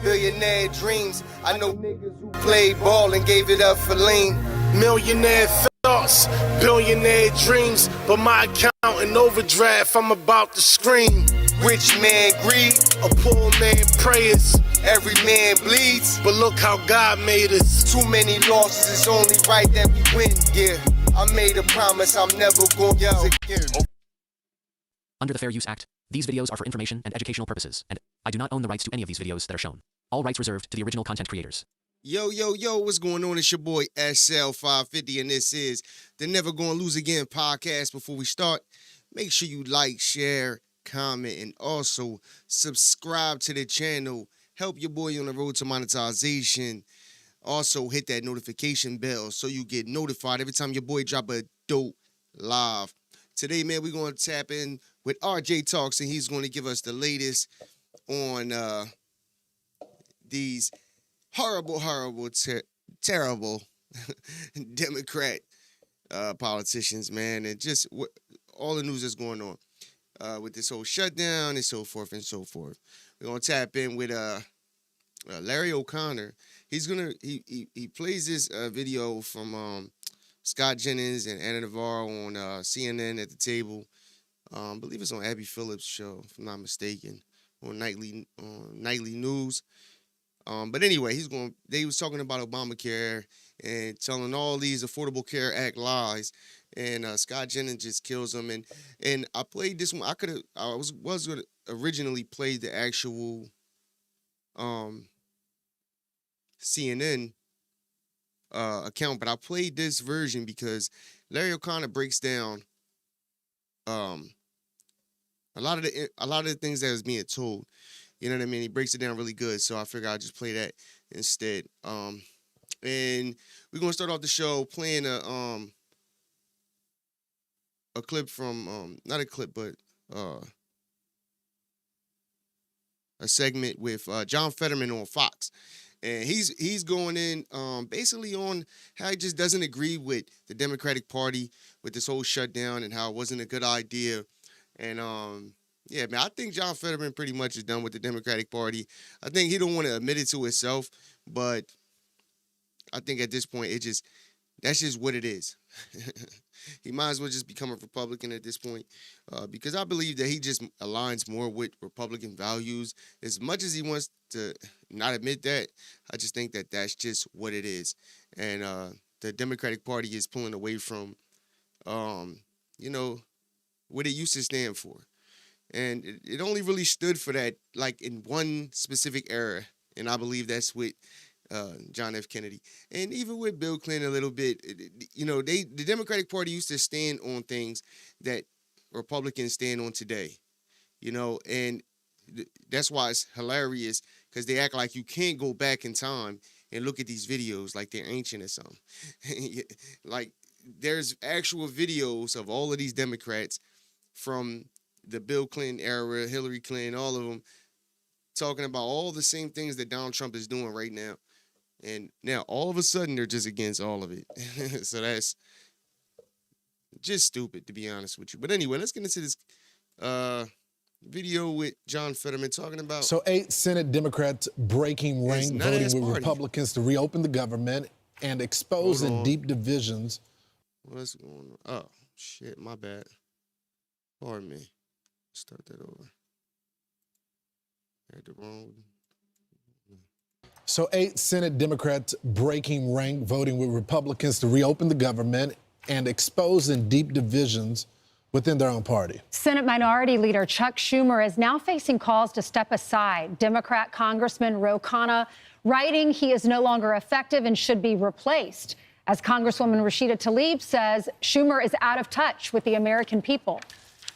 Billionaire dreams. I know niggas who played ball and gave it up for lean. Millionaire thoughts, billionaire dreams, but my account in overdraft, I'm about to scream. Rich man greed, A poor man prayers, every man bleeds. but look how God made us. Too many losses, it's only right that we win. Yeah, I made a promise I'm never gonna lose again. Under the Fair Use Act, these videos are for information and educational purposes, and I do not own the rights to any of these videos that are shown. All rights reserved to the original content creators. Yo, what's going on? It's your boy SL550, and this is the Never Gonna Lose Again podcast. Before we start, make sure you like, share, comment, and also subscribe to the channel. Help your boy on the road to monetization. Also, hit that notification bell so you get notified every time your boy drop a dope live. Today, man, we're going to tap in with RJ Talks, and he's going to give us the latest on these horrible, terrible Democrat politicians, man, and just all the news that's going on with this whole shutdown and so forth and so forth. We're gonna tap in with Larry O'Connor. He plays this video from Scott Jennings and Anna Navarro on CNN at the table. I believe it's on Abby Phillips' show, if I'm not mistaken, on nightly news. But anyway, they was talking about Obamacare and telling all these Affordable Care Act lies, and Scott Jennings just kills them. And I played this one. I was going to originally play the actual CNN account, but I played this version because Larry O'Connor breaks down a lot of the things that was being told. You know what I mean? He breaks it down really good, so I figured I'd just play that instead. And we're gonna start off the show playing a clip from not a clip, but a segment with John Fetterman on Fox, and he's going in basically on how he just doesn't agree with the Democratic Party with this whole shutdown and how it wasn't a good idea, and yeah, man, I think John Fetterman pretty much is done with the Democratic Party. I think he don't want to admit it to himself, but I think at this point, that's just what it is. He might as well just become a Republican at this point, because I believe that he just aligns more with Republican values. As much as he wants to not admit that, I just think that that's just what it is. And the Democratic Party is pulling away from, what it used to stand for. And it only really stood for that, like, in one specific era. And I believe that's with John F. Kennedy. And even with Bill Clinton a little bit, the Democratic Party used to stand on things that Republicans stand on today. And that's why it's hilarious, because they act like you can't go back in time and look at these videos like they're ancient or something. Like, there's actual videos of all of these Democrats from the Bill Clinton era, Hillary Clinton, all of them, talking about all the same things that Donald Trump is doing right now. And now, all of a sudden, they're just against all of it. So that's just stupid, to be honest with you. But anyway, let's get into this video with John Fetterman talking about... So 8 Senate Democrats breaking rank, voting with Republicans to reopen the government and exposing deep divisions. What's going on? Oh, shit, my bad. Pardon me. Start that over. Had the wrong. So 8 Senate Democrats breaking rank, voting with Republicans to reopen the government and exposing deep divisions within their own party. Senate Minority Leader Chuck Schumer is now facing calls to step aside. Democrat Congressman Ro Khanna writing he is no longer effective and should be replaced. As Congresswoman Rashida Tlaib says, Schumer is out of touch with the American people.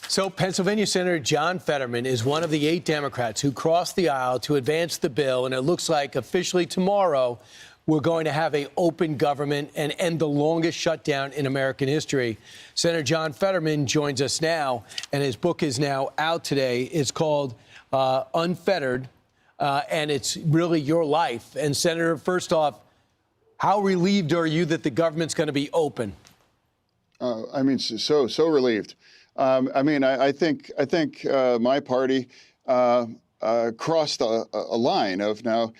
So Pennsylvania Senator John Fetterman is one of the 8 Democrats who crossed the aisle to advance the bill. And it looks like officially tomorrow we're going to have an open government and end the longest shutdown in American history. Senator John Fetterman joins us now, and his book is now out today. It's called Unfettered, and it's really your life. And Senator, first off, how relieved are you that the government's going to be open? So relieved. I think my party crossed a line of now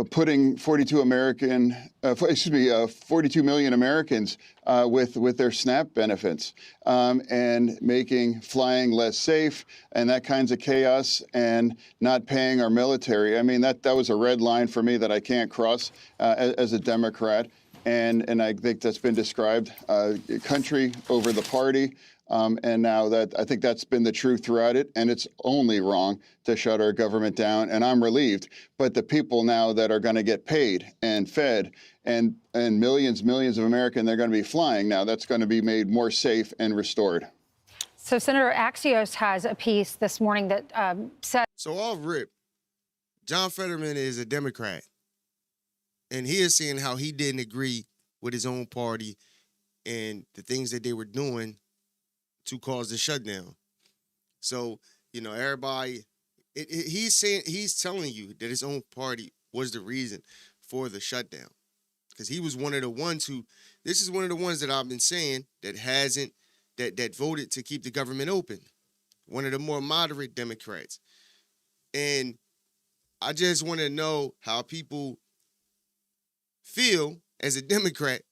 putting 42 million Americans with their SNAP benefits and making flying less safe and that kinds of chaos and not paying our military. I mean, that was a red line for me that I can't cross as a Democrat. And I think that's been described country over the party. And now that I think that's been the truth throughout it, and it's only wrong to shut our government down, and I'm relieved. But the people now that are going to get paid and fed, and millions of Americans, they're going to be flying now, that's going to be made more safe and restored. So Senator Axios has a piece this morning that said. So off rip, John Fetterman is a Democrat, and he is saying how he didn't agree with his own party and the things that they were doing to cause the shutdown. So, you know, everybody, he's telling you that his own party was the reason for the shutdown. Because he was one of the ones this is one of the ones that I've been saying that that voted to keep the government open. One of the more moderate Democrats. And I just want to know how people feel as a Democrat,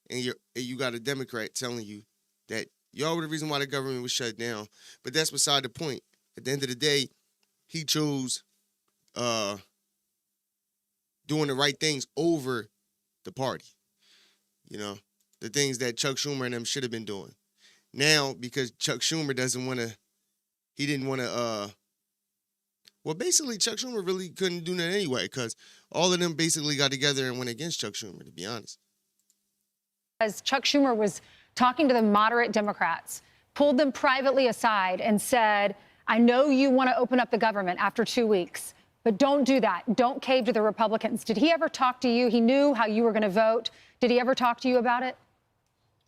and you got a Democrat telling you that y'all were the reason why the government was shut down. But that's beside the point. At the end of the day, he chose doing the right things over the party. You know, the things that Chuck Schumer and them should have been doing. Now, because Chuck Schumer well, basically, Chuck Schumer really couldn't do that anyway, because all of them basically got together and went against Chuck Schumer, to be honest. As Chuck Schumer was talking to the moderate Democrats, pulled them privately aside and said, I know you want to open up the government after 2 weeks, but don't do that. Don't cave to the Republicans. Did he ever talk to you? He knew how you were going to vote. Did he ever talk to you about it?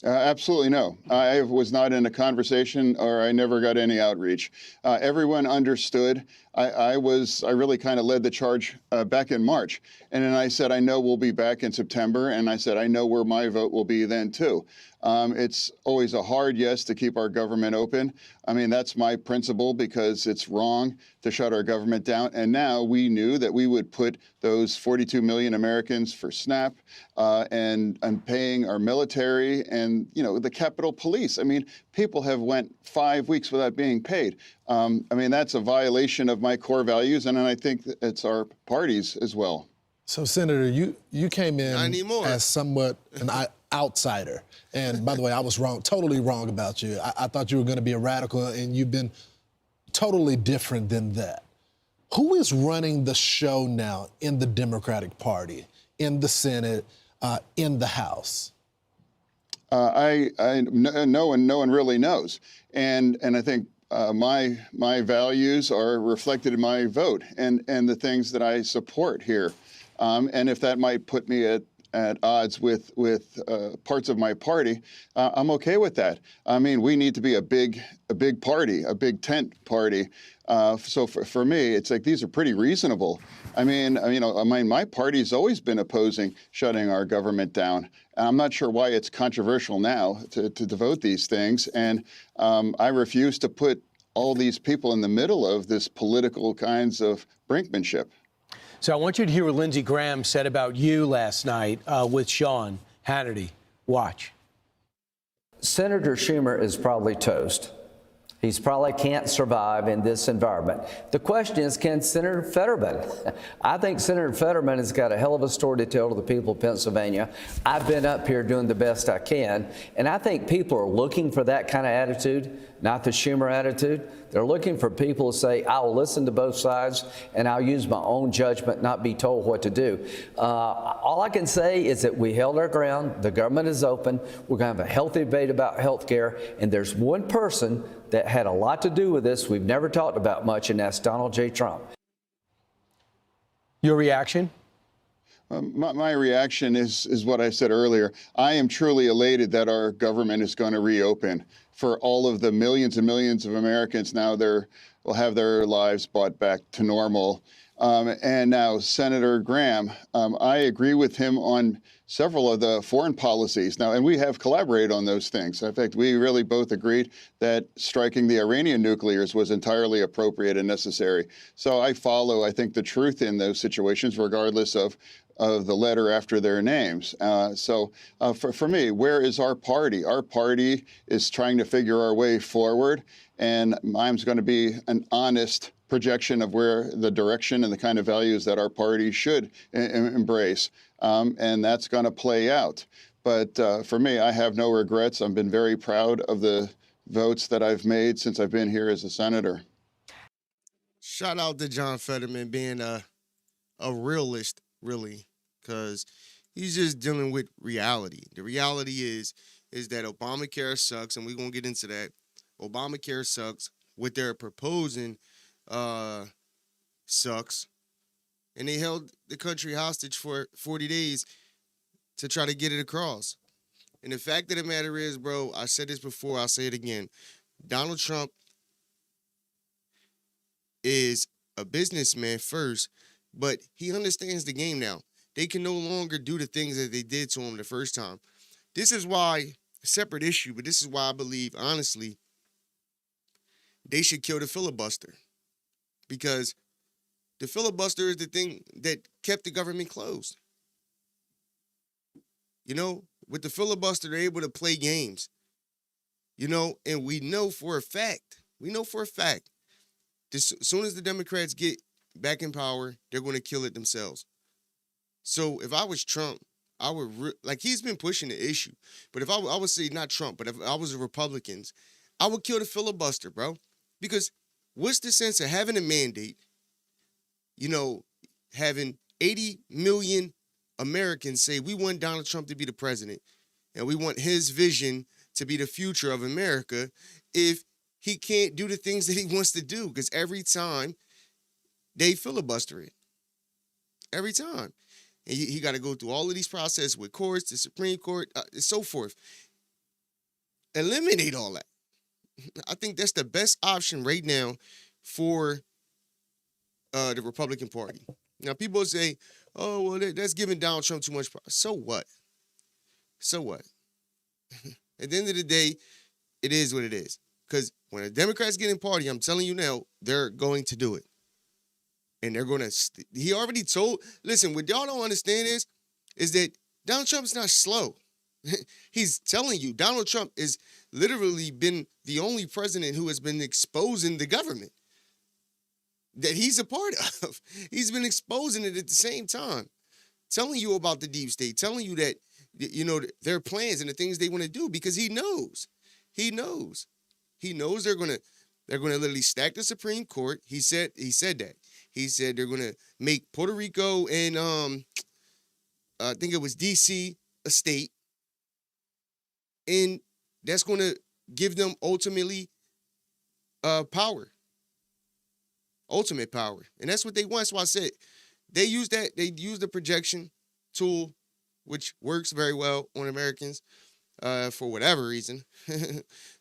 Absolutely no. I was not in a conversation, or I never got any outreach. Everyone understood. I really kind of led the charge back in March. And then I said, I know we'll be back in September. And I said, I know where my vote will be then, too. It's always a hard yes to keep our government open. I mean, that's my principle, because it's wrong to shut our government down. And now we knew that we would put those 42 million Americans for SNAP and paying our military and, you know, the Capitol Police. I mean, people have went 5 weeks without being paid. I mean, that's a violation of my core values, and I think it's our party's as well. So, Senator, you came in as somewhat an outsider. And by the way, I was wrong, totally wrong about you. I thought you were going to be a radical, and you've been totally different than that. Who is running the show now in the Democratic Party, in the Senate, in the House? No one really knows. And I think my values are reflected in my vote and the things that I support here. And if that might put me at odds with parts of my party, I'm okay with that. I mean, we need to be a big party, a big tent party. So for me, it's like these are pretty reasonable. I mean, my party's always been opposing shutting our government down. I'm not sure why it's controversial now to devote these things. And I refuse to put all these people in the middle of this political kinds of brinkmanship. So I want you to hear what Lindsey Graham said about you last night with Sean Hannity. Watch. Senator Schumer is probably toast. He's probably can't survive in this environment. The question is, can Senator Fetterman? I think Senator Fetterman has got a hell of a story to tell to the people of Pennsylvania. I've been up here doing the best I can, and I think people are looking for that kind of attitude, not the Schumer attitude. They're looking for people to say, I'll listen to both sides, and I'll use my own judgment, not be told what to do. All I can say is that we held our ground. The government is open. We're going to have a healthy debate about health care, and there's one person that had a lot to do with this we've never talked about much, and that's Donald J. Trump. Your reaction? My reaction is what I said earlier. I am truly elated that our government is going to reopen for all of the millions and millions of Americans now will have their lives brought back to normal. And now Senator Graham, I agree with him on several of the foreign policies now, and we have collaborated on those things. In fact, we really both agreed that striking the Iranian nuclears was entirely appropriate and necessary. So I follow, I think, the truth in those situations, regardless of the letter after their names. For me, where is our party? Our party is trying to figure our way forward, and mine's going to be an honest projection of where the direction and the kind of values that our party should embrace, and that's going to play out. But for me, I have no regrets. I've been very proud of the votes that I've made since I've been here as a senator. Shout out to John Fetterman being a realist, really, because he's just dealing with reality. The reality is that Obamacare sucks, and we're going to get into that. Obamacare sucks. What they're proposing sucks. And they held the country hostage for 40 days to try to get it across. And the fact of the matter is, bro, I said this before, I'll say it again. Donald Trump is a businessman first, but he understands the game now. They can no longer do the things that they did to him the first time. This is why, separate issue, but this is why I believe, honestly, they should kill the filibuster. Because the filibuster is the thing that kept the government closed. You know, with the filibuster, they're able to play games. You know, and we know for a fact, as soon as the Democrats get back in power, they're going to kill it themselves. So if I was Trump, I would, he's been pushing the issue. But if I would say, not Trump, but if I was the Republicans, I would kill the filibuster, bro. Because what's the sense of having a mandate, you know, having 80 million Americans say we want Donald Trump to be the president and we want his vision to be the future of America, if he can't do the things that he wants to do? Because every time they filibuster it. Every time. And he got to go through all of these processes with courts, the Supreme Court, and so forth. Eliminate all that. I think that's the best option right now for the Republican Party. Now, people say, oh, well, that's giving Donald Trump too much power. So what? So what? At the end of the day, it is what it is. Because when the Democrats get in party, I'm telling you now, they're going to do it. And they're going to, he already told, listen, what y'all don't understand is that Donald Trump's not slow. He's telling you, Donald Trump has literally been the only president who has been exposing the government that he's a part of. He's been exposing it at the same time, telling you about the deep state, telling you that, you know, their plans and the things they want to do, because he knows. He knows they're going to literally stack the Supreme Court. He said that. He said they're going to make Puerto Rico and I think it was D.C. a state. And that's going to give them ultimately power. Ultimate power. And that's what they want. So I said they use that. They use the projection tool, which works very well on Americans for whatever reason.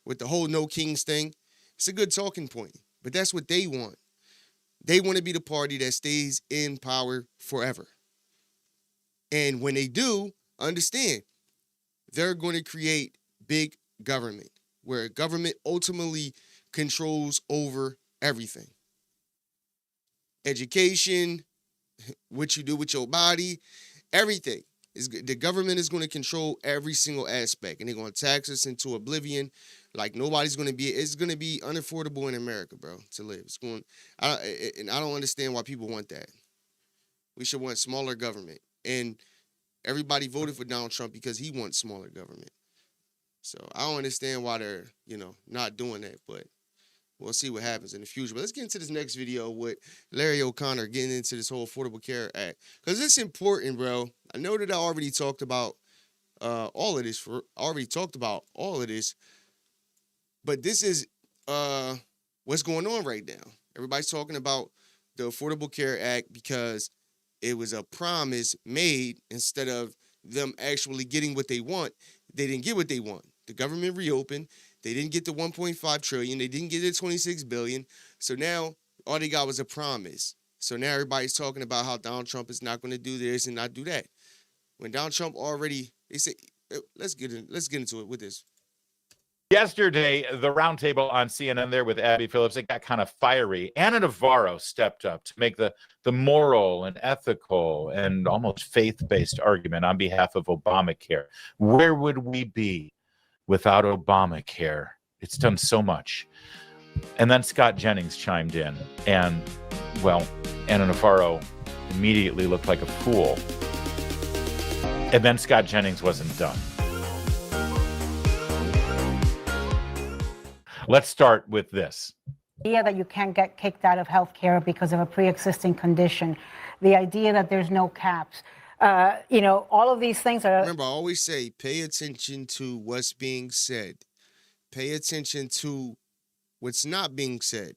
With the whole no kings thing. It's a good talking point. But that's what they want. They want to be the party that stays in power forever. And when they do, understand, they're going to create big government, where government ultimately controls over everything. Education, what you do with your body, everything. The government is going to control every single aspect, and they're going to tax us into oblivion. Like it's going to be unaffordable in America, bro, to live. And I don't understand why people want that. We should want smaller government. And everybody voted for Donald Trump because he wants smaller government. So I don't understand why they're, not doing that, but we'll see what happens in the future. But let's get into this next video with Larry O'Connor getting into this whole Affordable Care Act. Because it's important, bro. I know that I already talked about all of this. But this is what's going on right now. Everybody's talking about the Affordable Care Act because it was a promise made instead of them actually getting what they want. They didn't get what they want. The government reopened. They didn't get the $1.5 trillion. They didn't get the $26 billion. So now all they got was a promise. So now everybody's talking about how Donald Trump is not going to do this and not do that. When Donald Trump already, they say, let's get into it with this. Yesterday, the roundtable on CNN there with Abby Phillips, it got kind of fiery. Ana Navarro stepped up to make the moral and ethical and almost faith-based argument on behalf of Obamacare. Where would we be without Obamacare? It's done so much. And then Scott Jennings chimed in, and, well, Ana Navarro immediately looked like a fool. And then Scott Jennings wasn't done. Let's start with this. The idea that you can't get kicked out of healthcare because of a pre-existing condition, the idea that there's no caps, all of these things are... Remember, I always say, pay attention to what's being said. Pay attention to what's not being said.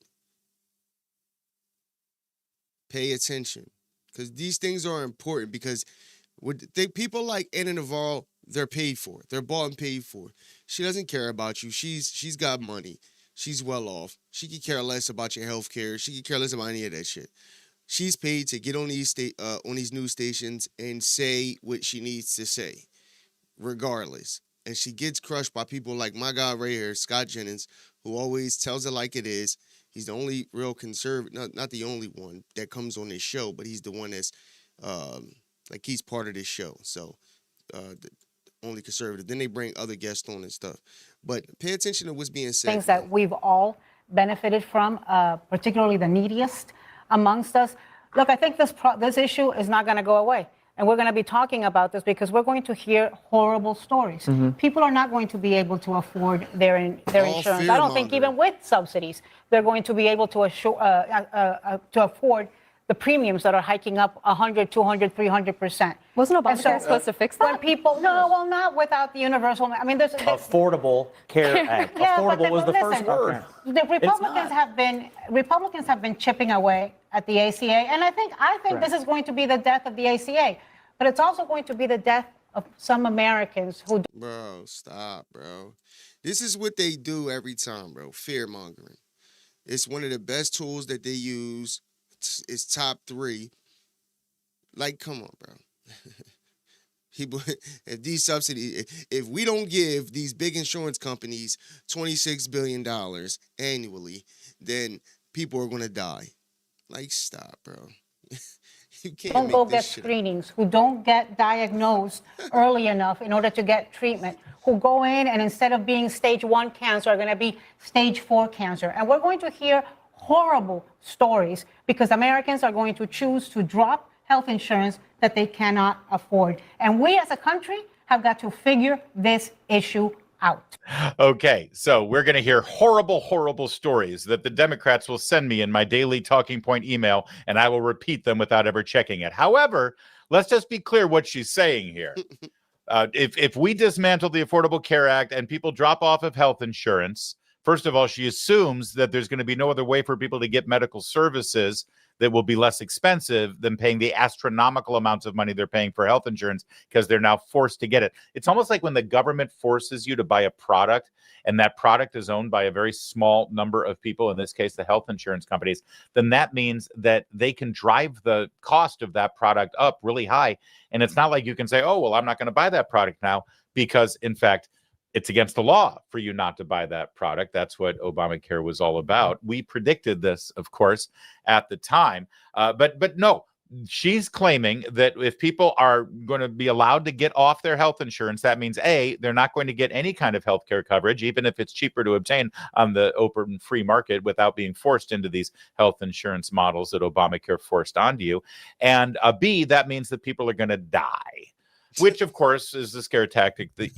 Pay attention. Because these things are important, because people like Ana Navarro, they're paid for. They're bought and paid for. She doesn't care about you. She's got money. She's well off. She could care less about your health care. She could care less about any of that shit. She's paid to get on these news stations and say what she needs to say, regardless. And she gets crushed by people like my guy right here, Scott Jennings, who always tells it like it is. He's the only real conservative, not the only one that comes on this show, but he's the one that's he's part of this show. So the only conservative. Then they bring other guests on and stuff. But pay attention to what's being said. Things that we've all benefited from, particularly the neediest amongst us. Look, I think this issue is not going to go away. And we're going to be talking about this because we're going to hear horrible stories. Mm-hmm. People are not going to be able to afford their insurance. I don't think even with subsidies, they're going to be able to afford the premiums that are hiking up 100, 200, 300%. Wasn't Obamacare supposed to fix that? When people, not without the universal. I mean, there's Affordable Care Act. Yeah, Affordable was the first word. The Republicans have been chipping away at the ACA, and I think this is going to be the death of the ACA, but it's also going to be the death of some Americans who. Bro, stop, bro. This is what they do every time, bro. Fear mongering. It's one of the best tools that they use. It's top 3. Like, come on, bro. People, if these subsidies, if we don't give these big insurance companies $26 billion annually, then people are going to die. Like, stop, bro. You can't don't go get screenings, who don't get diagnosed early enough in order to get treatment, who go in and instead of being stage 1 cancer are going to be stage 4 cancer. And we're going to hear horrible stories because Americans are going to choose to drop health insurance that they cannot afford. And we as a country have got to figure this issue out. Okay, so we're going to hear horrible, horrible stories that the Democrats will send me in my daily talking point email, and I will repeat them without ever checking it. However, let's just be clear what she's saying here. If we dismantle the Affordable Care Act and people drop off of health insurance, first of all, she assumes that there's going to be no other way for people to get medical services that will be less expensive than paying the astronomical amounts of money they're paying for health insurance because they're now forced to get it. It's almost like when the government forces you to buy a product and that product is owned by a very small number of people, in this case, the health insurance companies, then that means that they can drive the cost of that product up really high. And it's not like you can say, oh, well, I'm not going to buy that product now because, in fact, it's against the law for you not to buy that product. That's what Obamacare was all about. We predicted this, of course, at the time. But no, she's claiming that if people are going to be allowed to get off their health insurance, that means, A, they're not going to get any kind of health care coverage, even if it's cheaper to obtain on the open free market without being forced into these health insurance models that Obamacare forced onto you. And B, that means that people are going to die. Which, of course, is the scare tactic that's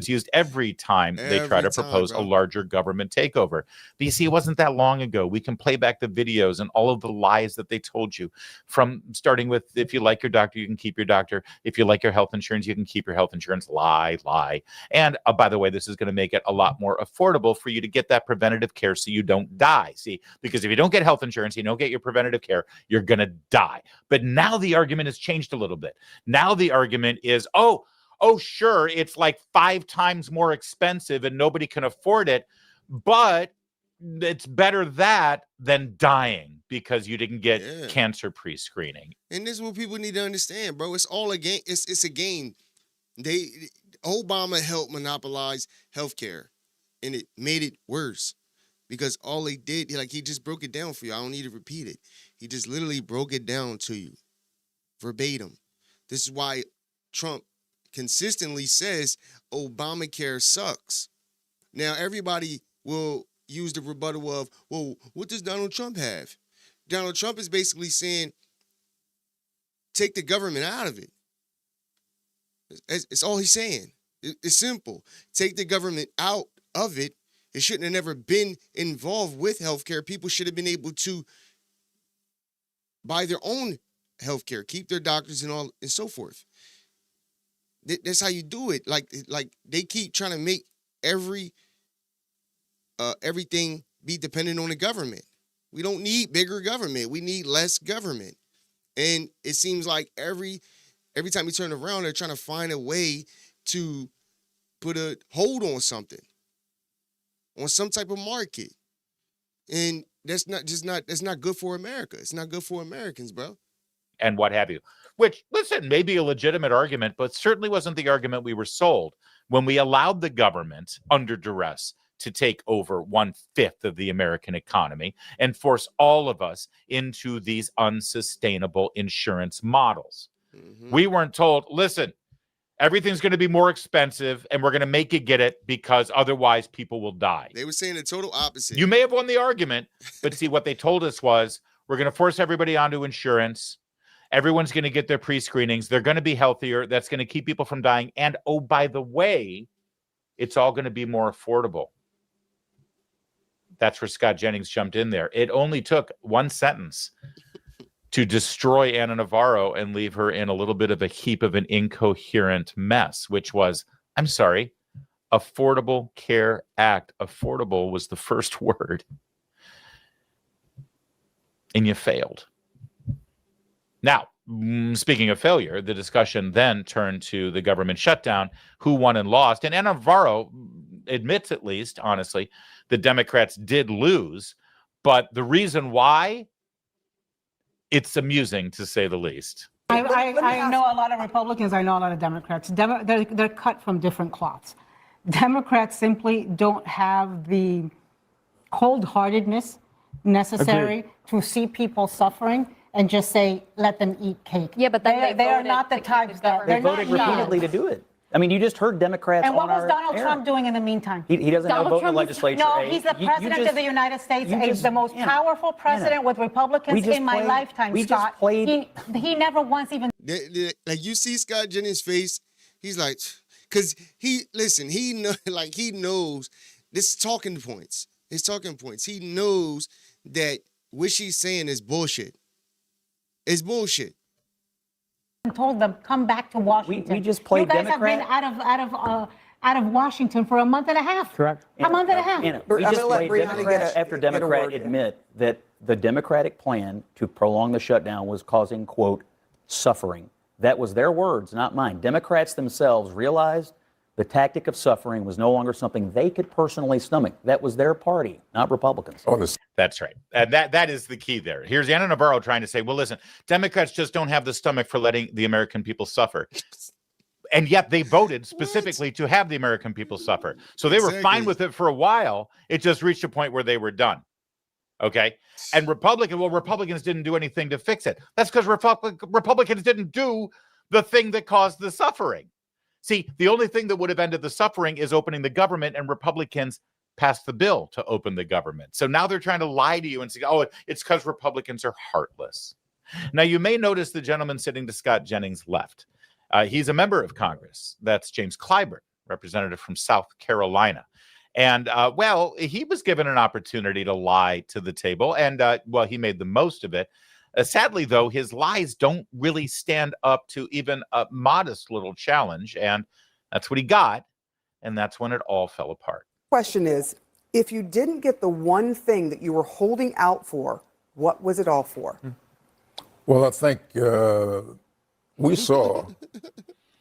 used every time they try to propose a larger government takeover. But you see, it wasn't that long ago. We can play back the videos and all of the lies that they told you, from starting with, if you like your doctor, you can keep your doctor. If you like your health insurance, you can keep your health insurance. Lie, lie. And by the way, this is going to make it a lot more affordable for you to get that preventative care so you don't die. See, because if you don't get health insurance, you don't get your preventative care, you're going to die. But now the argument has changed a little bit. Now the argument is, oh, sure, it's like 5 times more expensive and nobody can afford it, but it's better that than dying because you didn't get cancer pre-screening. And this is what people need to understand, bro. It's all a game. It's a game. Obama helped monopolize healthcare, and it made it worse because all they did, he just broke it down for you. I don't need to repeat it. He just literally broke it down to you, verbatim. This is why Trump consistently says Obamacare sucks. Now everybody will use the rebuttal of, well, what does Donald Trump have? Donald Trump is basically saying, take the government out of it. It's all he's saying. It's simple. Take the government out of it. It shouldn't have never been involved with healthcare. People should have been able to buy their own healthcare, keep their doctors and all and so forth. That's how you do it. Like they keep trying to make everything be dependent on the government. We don't need bigger government. We need less government. And it seems like every time you turn around, they're trying to find a way to put a hold on something, on some type of market. And that's not good for America. It's not good for Americans, bro. And what have you. Which, listen, may be a legitimate argument, but certainly wasn't the argument we were sold when we allowed the government under duress to take over 1/5 of the American economy and force all of us into these unsustainable insurance models. Mm-hmm. We weren't told, listen, everything's going to be more expensive and we're going to make you get it because otherwise people will die. They were saying the total opposite. You may have won the argument, but see, what they told us was, we're going to force everybody onto insurance. Everyone's going to get their pre-screenings. They're going to be healthier. That's going to keep people from dying. And, oh, by the way, it's all going to be more affordable. That's where Scott Jennings jumped in there. It only took one sentence to destroy Ana Navarro and leave her in a little bit of a heap of an incoherent mess, which was, I'm sorry, Affordable Care Act. Affordable was the first word. And you failed. Now, speaking of failure, the discussion then turned to the government shutdown, who won and lost. And Ana Navarro admits, at least, honestly, the Democrats did lose. But the reason why, it's amusing, to say the least. I know a lot of Republicans. I know a lot of Democrats. They're cut from different cloths. Democrats simply don't have the cold-heartedness necessary to see people suffering and just say, let them eat cake. Yeah, but then they are not the types that they voted repeatedly to do it. I mean, you just heard Democrats. And what was Donald Trump doing in the meantime? He doesn't have a vote in the legislature. No, he's the president of the United States, the most powerful president with Republicans in my lifetime, Scott. He never once even. Like, you see Scott Jennings' face, he's like, because he knows this talking points. His talking points. He knows that what she's saying is bullshit. It's bullshit. Told them, come back to Washington. We just played Democrat. You guys have been out of Washington for a month and a half. Correct. A month and a half. We just played Democrat after Democrat admit that the Democratic plan to prolong the shutdown was causing, quote, suffering. That was their words, not mine. Democrats themselves realized the tactic of suffering was no longer something they could personally stomach. That was their party, not Republicans. That's right. And that is the key there. Here's Ana Navarro trying to say, well, listen, Democrats just don't have the stomach for letting the American people suffer. And yet they voted specifically to have the American people suffer. So they were fine with it for a while. It just reached a point where they were done. Okay. And Republicans didn't do anything to fix it. That's because Republicans didn't do the thing that caused the suffering. See, the only thing that would have ended the suffering is opening the government, and Republicans passed the bill to open the government. So now they're trying to lie to you and say, oh, it's because Republicans are heartless. Now, you may notice the gentleman sitting to Scott Jennings' left. He's a member of Congress. That's James Clyburn, representative from South Carolina. And, he was given an opportunity to lie to the table, and, he made the most of it. Sadly, though, his lies don't really stand up to even a modest little challenge, and that's what he got, and that's when it all fell apart. Question is, if you didn't get the one thing that you were holding out for, what was it all for? Well, I think we saw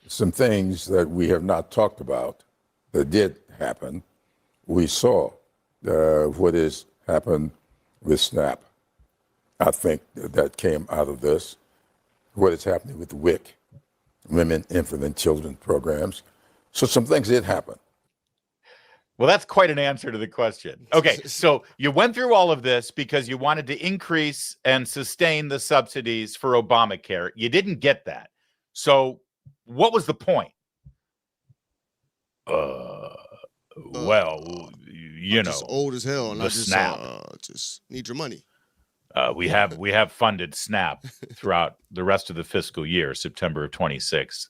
some things that we have not talked about that did happen. We saw what is happened with SNAP. I think that came out of this. What is happening with WIC, Women, Infant, and Children programs. So some things did happen. Well, that's quite an answer to the question. Okay, so you went through all of this because you wanted to increase and sustain the subsidies for Obamacare. You didn't get that. So what was the point? Well, you know, just old as hell, and the I just SNAP. Just need your money. We have funded SNAP throughout the rest of the fiscal year, September of 26.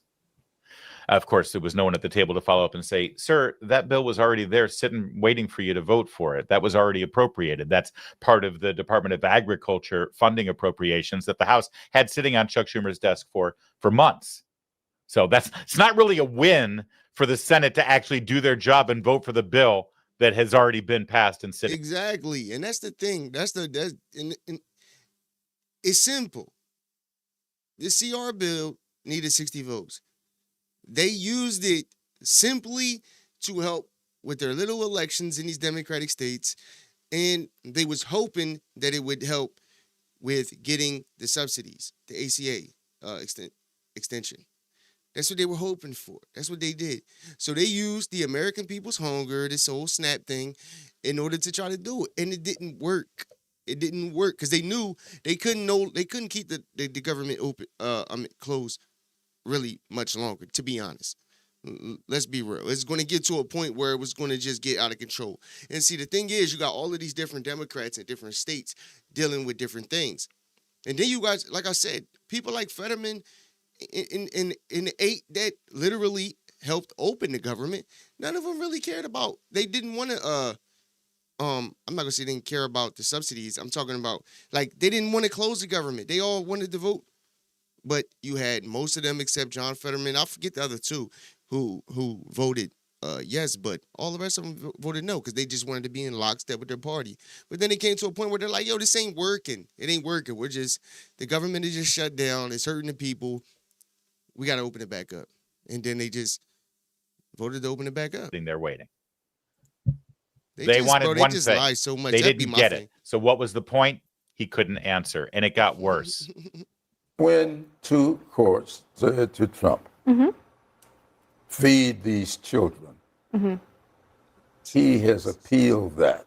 Of course, there was no one at the table to follow up and say, sir, that bill was already there sitting, waiting for you to vote for it. That was already appropriated. That's part of the Department of Agriculture funding appropriations that the House had sitting on Chuck Schumer's desk for months. So it's not really a win for the Senate to actually do their job and vote for the bill that has already been passed and sitting. Exactly. And that's the thing. And it's simple. The CR bill needed 60 votes. They used it simply to help with their little elections in these Democratic states. And they was hoping that it would help with getting the subsidies, the ACA extension. That's what they were hoping for. That's what they did. So they used the American people's hunger, this whole SNAP thing, in order to try to do it. And it didn't work. It didn't work because they knew they couldn't keep the government open, closed really much longer, to be honest. Let's be real. It's going to get to a point where it was going to just get out of control. And see, the thing is, you got all of these different Democrats in different states dealing with different things. And then you guys, like I said, people like Fetterman in the 8 that literally helped open the government, none of them really cared about. They didn't want to, I'm not going to say they didn't care about the subsidies. I'm talking about, like, they didn't want to close the government. They all wanted to vote. But you had most of them except John Fetterman. I forget the other two who voted yes, but all the rest of them voted no because they just wanted to be in lockstep with their party. But then it came to a point where they're like, yo, this ain't working. It ain't working. The government is just shut down. It's hurting the people. We got to open it back up. And then they just voted to open it back up. They're waiting. They just, wanted bro, they one just thing. lie so much. They That'd be didn't my get thing. it. So what was the point? He couldn't answer, and it got worse. When two courts said to Trump, feed these children, he has appealed that.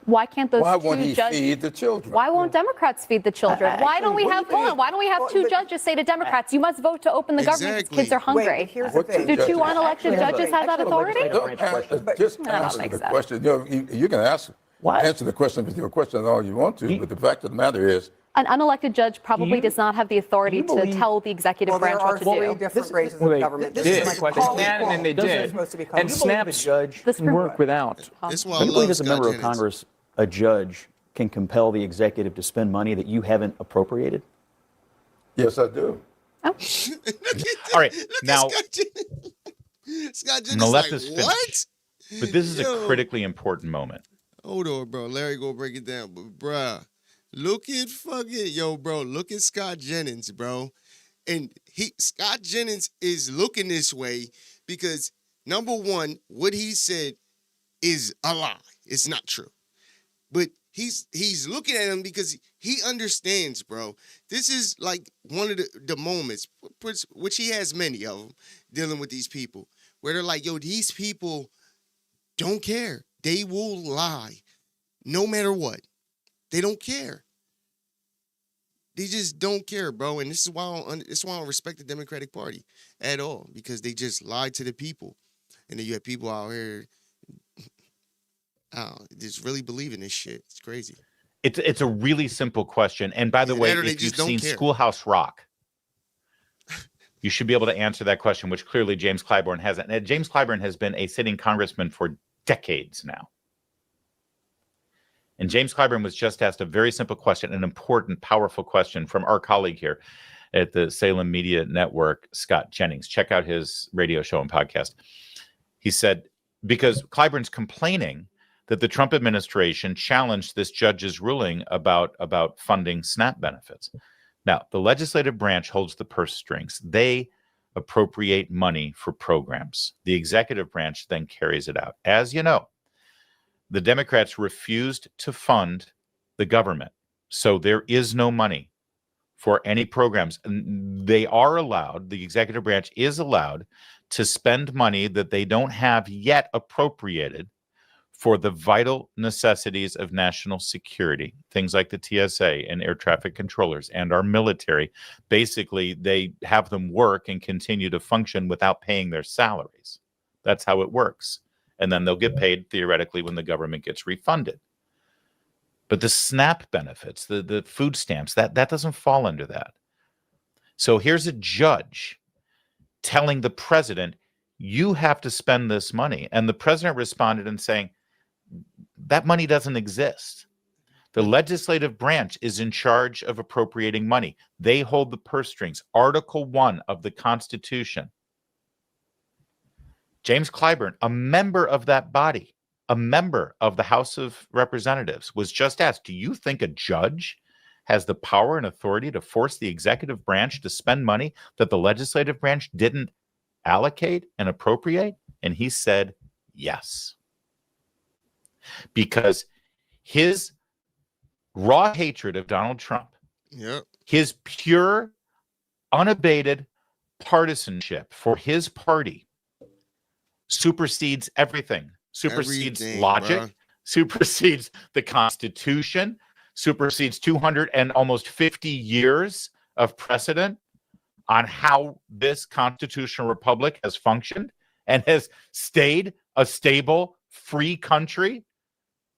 Why can't those Why two won't he judges feed the children? Why won't Democrats feed the children? Why don't we have Why don't we have two judges say to Democrats, you must vote to open the government because kids are hungry? Wait, here's the thing. Do two unelected judges have that authority? Just answer the question. You can answer the question with your question all you want to, but the fact of the matter is, An unelected judge probably does not have the authority to tell the executive branch what to do. There are 3 different races in government. This is my question. And they did. And SNAP can work without. That's why I Do you believe love as a Scott member of Jennings. Congress, a judge can compel the executive to spend money that you haven't appropriated? yes, I do. All right, now Scott Jennings I'm gonna let like, this finish. what? But this is Yo. a critically important moment. Hold on, bro. Larry gonna break it down. But, bruh, look at look at Scott Jennings, bro. And Scott Jennings is looking this way because, number one, what he said is a lie. It's not true. But he's looking at him because he understands, bro. This is like one of the moments, which he has many of them, dealing with these people, where they're like, yo, these people don't care. They will lie no matter what. They don't care. They just don't care, bro. And this is why I don't respect the Democratic Party at all, because they just lie to the people. And then you have people out here just really believing this shit. It's crazy. It's a really simple question. And by the way, if you've seen Schoolhouse Rock, you should be able to answer that question, which clearly James Clyburn hasn't. And James Clyburn has been a sitting congressman for decades now. And James Clyburn was just asked a very simple question, an important, powerful question from our colleague here at the Salem Media Network, Scott Jennings. Check out his radio show and podcast. He said, because Clyburn's complaining that the Trump administration challenged this judge's ruling about funding SNAP benefits. Now, the legislative branch holds the purse strings. They appropriate money for programs. The executive branch then carries it out. As you know, the Democrats refused to fund the government. So there is no money for any programs. And they are allowed, the executive branch is allowed to spend money that they don't have yet appropriated for the vital necessities of national security, things like the TSA and air traffic controllers and our military. Basically, they have them work and continue to function without paying their salaries. That's how it works. And then they'll get paid theoretically when the government gets refunded. But the SNAP benefits, the food stamps, that doesn't fall under that. So here's a judge telling the president, you have to spend this money. And the president responded and saying, that money doesn't exist. The legislative branch is in charge of appropriating money. They hold the purse strings. Article 1 of the Constitution. James Clyburn, a member of that body, a member of the House of Representatives, was just asked, do you think a judge has the power and authority to force the executive branch to spend money that the legislative branch didn't allocate and appropriate? And he said, yes. Because his raw hatred of Donald Trump, his pure, unabated partisanship for his party supersedes everything, supersedes logic, supersedes the Constitution, supersedes 200 and almost 50 years of precedent on how this constitutional republic has functioned and has stayed a stable, free country,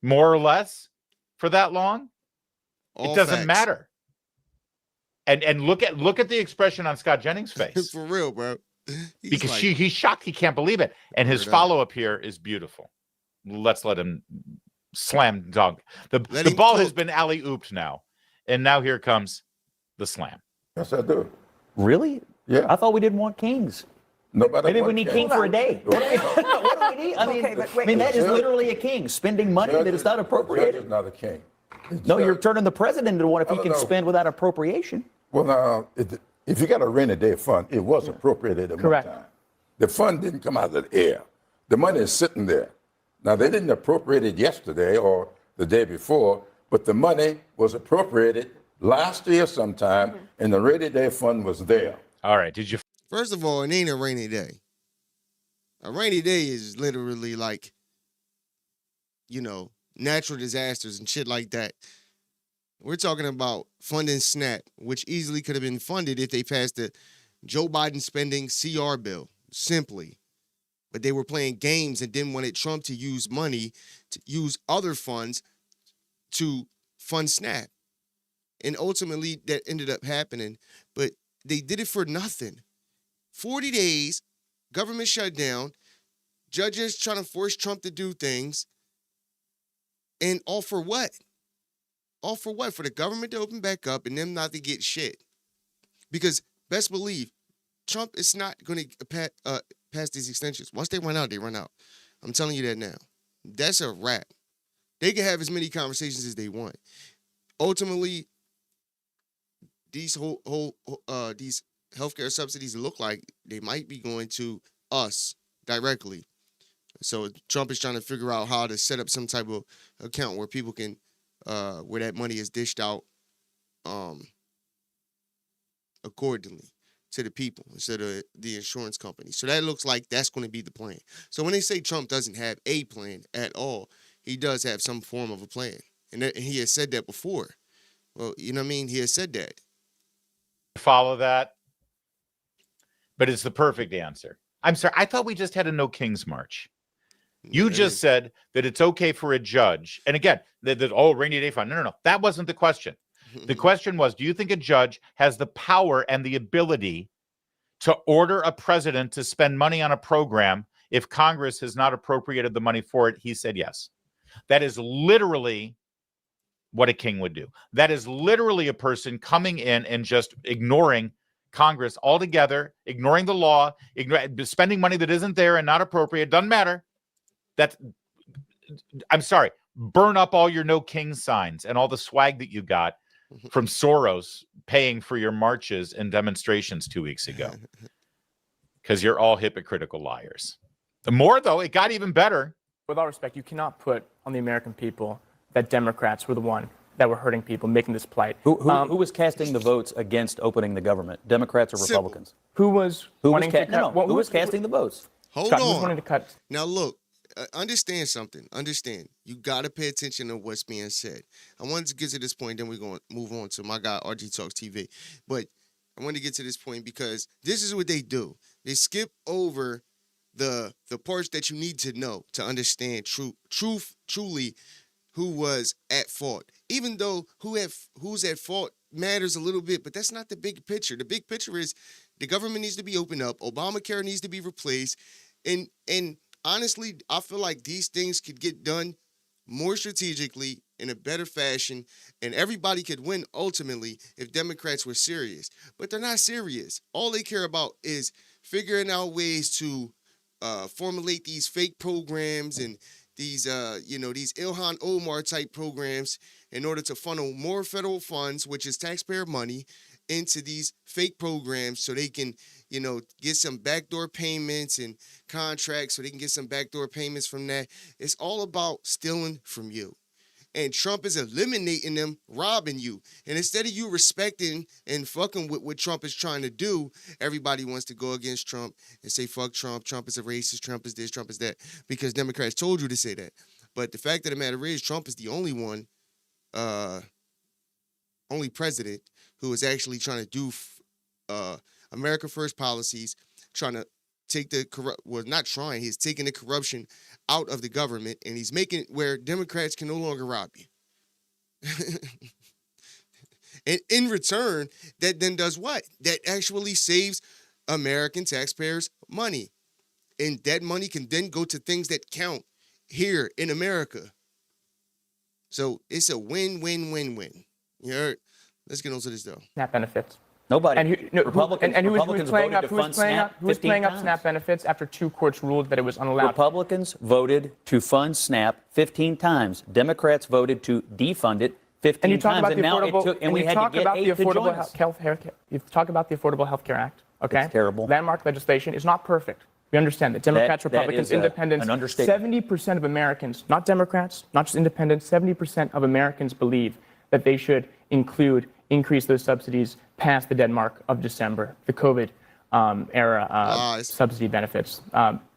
more or less, for that long. It doesn't matter. And look at the expression on Scott Jennings' face. For real, bro. Because he's shocked. He can't believe it. And his follow-up here is beautiful. Let's let him slam dunk. The ball has been alley-ooped now. And now here comes the slam. Yes, I do. Really? Yeah. I thought we didn't want kings. Maybe we need king for a day. What do we need? I mean, that is literally a king spending money that is not appropriated. The judge is not a king. No, you're turning the president into one if he can spend without appropriation. Well, now, if you got a rainy day fund, it was appropriated at one time. The fund didn't come out of the air. The money is sitting there. Now, they didn't appropriate it yesterday or the day before, but the money was appropriated last year sometime, and the rainy day fund was there. All right, did you? First of all, it ain't a rainy day. A rainy day is literally like, natural disasters and shit like that. We're talking about funding SNAP, which easily could have been funded if they passed the Joe Biden spending CR bill, simply. But they were playing games and didn't want Trump to use money, to use other funds to fund SNAP. And ultimately, that ended up happening. But they did it for nothing. 40 days, government shutdown, judges trying to force Trump to do things. And all for what? All for what? For the government to open back up and them not to get shit. Because best believe, Trump is not going to pass these extensions. Once they run out, they run out. I'm telling you that now. That's a wrap. They can have as many conversations as they want. Ultimately, these these healthcare subsidies look like they might be going to us directly. So Trump is trying to figure out how to set up some type of account where people can, where that money is dished out accordingly to the people instead of the insurance company. So that looks like that's going to be the plan. So when they say Trump doesn't have a plan at all, he does have some form of a plan. And he has said that before. Well, you know what I mean? He has said that. Follow that. But it's the perfect answer. I'm sorry. I thought we just had a No Kings March. You just said that it's okay for a judge. And again, rainy day fund. No. That wasn't the question. The question was, do you think a judge has the power and the ability to order a president to spend money on a program if Congress has not appropriated the money for it? He said yes. That is literally what a king would do. That is literally a person coming in and just ignoring Congress altogether, ignoring the law, spending money that isn't there and not appropriate. Doesn't matter. I'm sorry. Burn up all your No King signs and all the swag that you got from Soros paying for your marches and demonstrations 2 weeks ago. Because you're all hypocritical liars. The more, though, it got even better. with all respect, you cannot put on the American people that Democrats were the one that were hurting people, making this plight. Who was casting the votes against opening the government? Democrats or Republicans? Who was wanting to cut? Who was casting the votes? Hold Scott, on. who was wanting to cut? Now look, understand something. Understand. You got to pay attention to what's being said. I wanted to get to this point, then we're going to move on to my guy, RJTALKSTV. But I want to get to this point because this is what they do. They skip over the parts that you need to know to understand truly who was at fault. Even though who's at fault matters a little bit, but that's not the big picture. The big picture is the government needs to be opened up. Obamacare needs to be replaced. And honestly, I feel like these things could get done more strategically in a better fashion, and everybody could win ultimately if Democrats were serious. But they're not serious. All they care about is figuring out ways to formulate these fake programs and these Ilhan Omar type programs in order to funnel more federal funds, which is taxpayer money, into these fake programs so they can, get some backdoor payments and contracts so they can get some backdoor payments from that. It's all about stealing from you. And Trump is eliminating them, robbing you. And instead of you respecting and fucking with what Trump is trying to do, everybody wants to go against Trump and say, fuck Trump. Trump is a racist. Trump is this. Trump is that. Because Democrats told you to say that. But the fact of the matter is, Trump is the only one, only president who is actually trying to do America First policies, trying to take he's taking the corruption out of the government, and he's making it where Democrats can no longer rob you. And in return, that then does what? That actually saves American taxpayers money. And that money can then go to things that count here in America. So it's a win-win-win-win. You heard? Let's get on to this, though. SNAP benefits. Nobody. And who was playing up SNAP SNAP benefits after 2 courts ruled that it was unallowed? Republicans voted to fund SNAP 15 times. Democrats voted to defund it 15 and you talk times. About and the now affordable, it took, and we had to get aid to join us. You talk about the Affordable Health Care Act. Okay. It's terrible. Landmark legislation is not perfect. We understand that Democrats, Republicans, independents, an understatement. 70% of Americans, not Democrats, not just independents, 70% of Americans believe that they should increase those subsidies past the deadmark of December, the COVID era subsidy benefits.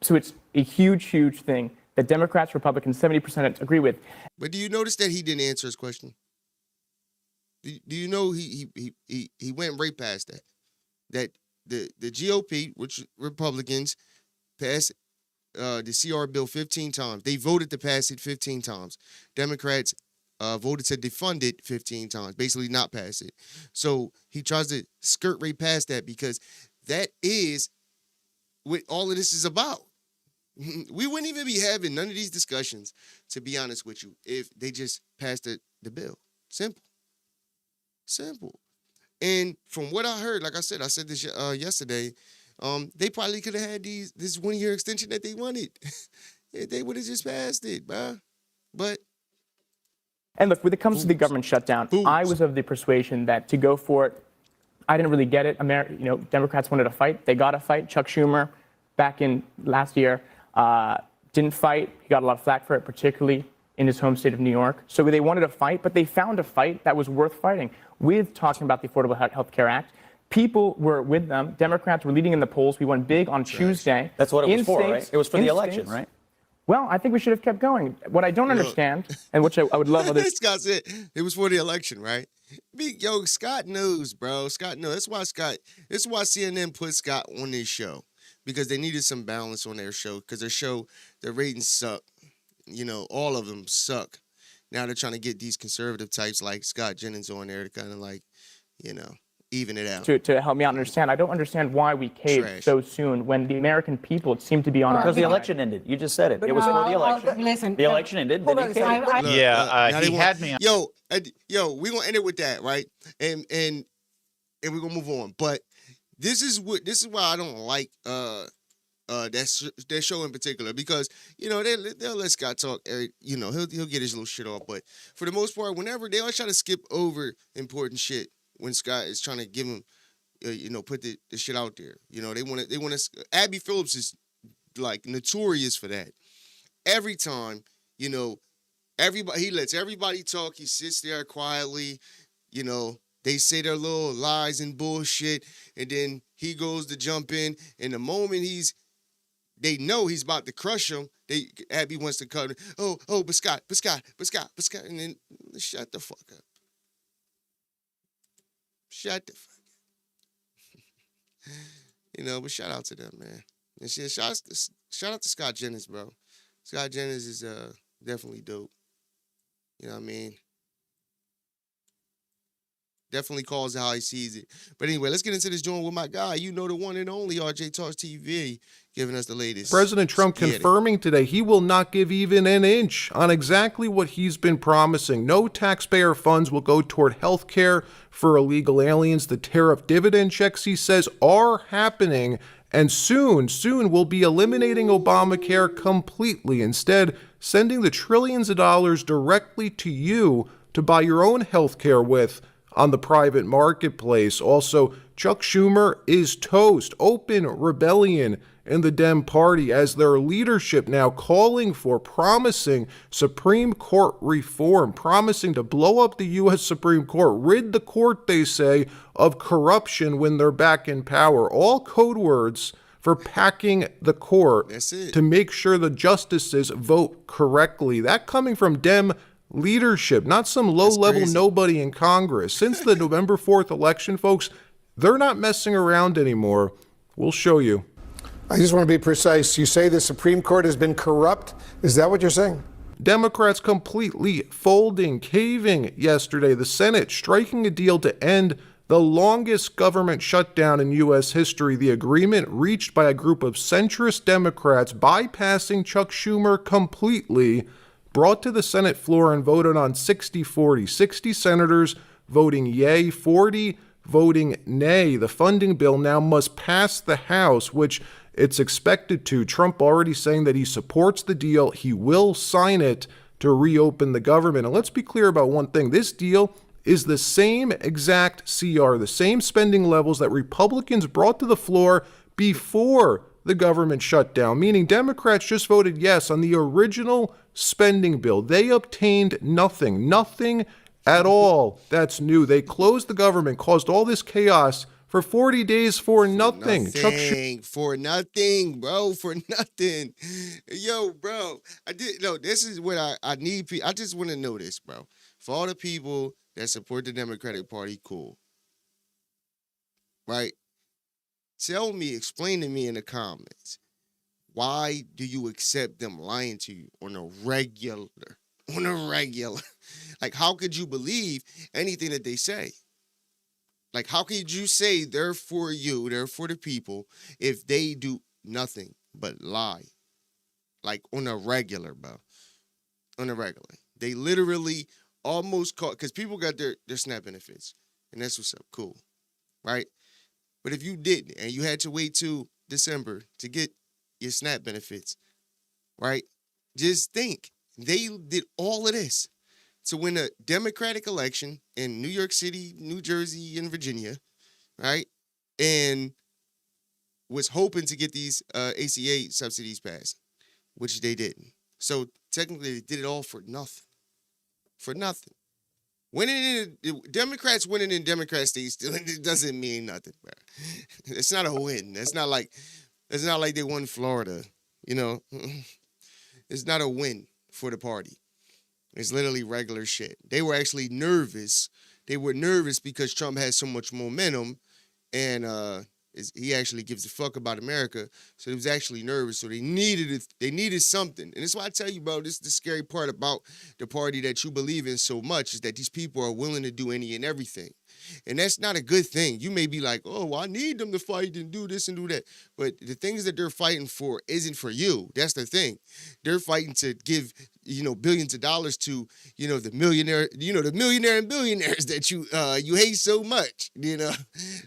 So it's a huge, huge thing that Democrats, Republicans, 70% agree with. But do you notice that he didn't answer his question? Do you know he went right past that? That the GOP, which Republicans, passed the CR bill 15 times. They voted to pass it 15 times. Democrats voted to defund it 15 times, basically not pass it. So he tries to skirt right past that because that is what all of this is about. We wouldn't even be having none of these discussions, to be honest with you, if they just passed the bill. Simple. And from what I heard, like I said this yesterday, they probably could have had this 1-year extension that they wanted. They would have just passed it, bro. But and look, when it comes to the government shutdown, I was of the persuasion that to go for it, I didn't really get it. Democrats wanted a fight. They got a fight. Chuck Schumer, back in last year, didn't fight. He got a lot of flack for it, particularly in his home state of New York. So they wanted a fight, but they found a fight that was worth fighting with talking about the Affordable Health Care Act. People were with them. Democrats were leading in the polls. We won big on Tuesday. That's what it was for, right? It was for the election, right? Well, I think we should have kept going. What I don't understand, and which I would love others... Scott said it was for the election, right? Scott knows, bro. Scott knows. That's why CNN put Scott on their show. Because they needed some balance on their show. Because their ratings suck. All of them suck. Now they're trying to get these conservative types like Scott Jennings on there to kind of even it out. To help me out understand, I don't understand why we caved so soon when the American people seem to be on our because the election ended. You just said it. It was for the election. Listen, the election ended. Then he caved. He had me. Yo, we're gonna end it with that, right? And we're gonna move on. But this is why I don't like that show in particular, because they'll let Scott talk. He'll get his little shit off. But for the most part, whenever they always try to skip over important shit when Scott is trying to give him, put the shit out there. They want to. Abby Phillips is like notorious for that. every time, you know, he lets everybody talk. He sits there quietly, you know. They say their little lies and bullshit, and then he goes to jump in. And the moment they know he's about to crush him, Abby wants to cut him. But Scott, and then shut the fuck up. Shut the fuck up. You know, but shout out to them, man. And shit, shout out to Scott Jennings, bro. Scott Jennings is definitely dope. You know what I mean? Definitely calls it how he sees it. But anyway, let's get into this joint with my guy. You know, the one and only RJTALKSTV, giving us the latest. President Trump confirming today he will not give even an inch on exactly what he's been promising. No taxpayer funds will go toward health care for illegal aliens. The tariff dividend checks, he says, are happening. And soon we'll be eliminating Obamacare completely. Instead, sending the trillions of dollars directly to you to buy your own health care with on the private marketplace. Also, Chuck Schumer is toast. Open rebellion in the Dem Party as their leadership now calling for, promising Supreme Court reform, promising to blow up the U.S. Supreme Court, rid the court, they say, of corruption when they're back in power. All code words for packing the court to make sure the justices vote correctly. That coming from Dem leadership, not some low-level nobody in Congress. Since the November 4th election, folks, they're not messing around anymore. We'll show you. I just want to be precise. You say the Supreme Court has been corrupt? Is that what you're saying? Democrats completely folding, caving yesterday. The Senate striking a deal to end the longest government shutdown in U.S. history. The agreement reached by a group of centrist Democrats bypassing Chuck Schumer completely, brought to the Senate floor and voted on 60-40. 60 senators voting yay, 40 voting nay. The funding bill now must pass the House, which it's expected to. Trump already saying that he supports the deal. He will sign it to reopen the government. And let's be clear about one thing. This deal is the same exact CR, the same spending levels that Republicans brought to the floor before the government shutdown, meaning Democrats just voted yes on the original spending bill. They obtained nothing at all. That's new. They closed the government, caused all this chaos for 40 days for nothing. For nothing, bro. For nothing. Yo, bro. This is what I need. I just want to know this, bro. For all the people that support the Democratic Party, cool. Right? Explain to me in the comments, why do you accept them lying to you on a regular? Like, how could you believe anything that they say? Like, how could you say they're for you, they're for the people, if they do nothing but lie? Like, on a regular, bro. On a regular. They literally almost caught, because people got their SNAP benefits, and that's what's up, cool, right? But if you didn't, and you had to wait till December to get your SNAP benefits, right? Just think, they did all of this to win a Democratic election in New York City, New Jersey, and Virginia, right? And was hoping to get these ACA subsidies passed, which they didn't. So technically, they did it all for nothing. For nothing. Democrats winning in Democrat states still, it doesn't mean nothing, bro. It's not a win. It's not like they won Florida, you know. It's not a win for the party. It's literally regular shit. They were actually nervous. They were nervous because Trump had so much momentum, and he actually gives a fuck about America. So he was actually nervous. So they needed something. And that's why I tell you, bro, this is the scary part about the party that you believe in so much, is that these people are willing to do any and everything. And that's not a good thing. You may be like, oh, well, I need them to fight and do this and do that. But the things that they're fighting for isn't for you. That's the thing. They're fighting to give, billions of dollars to, the millionaire and billionaires that you hate so much,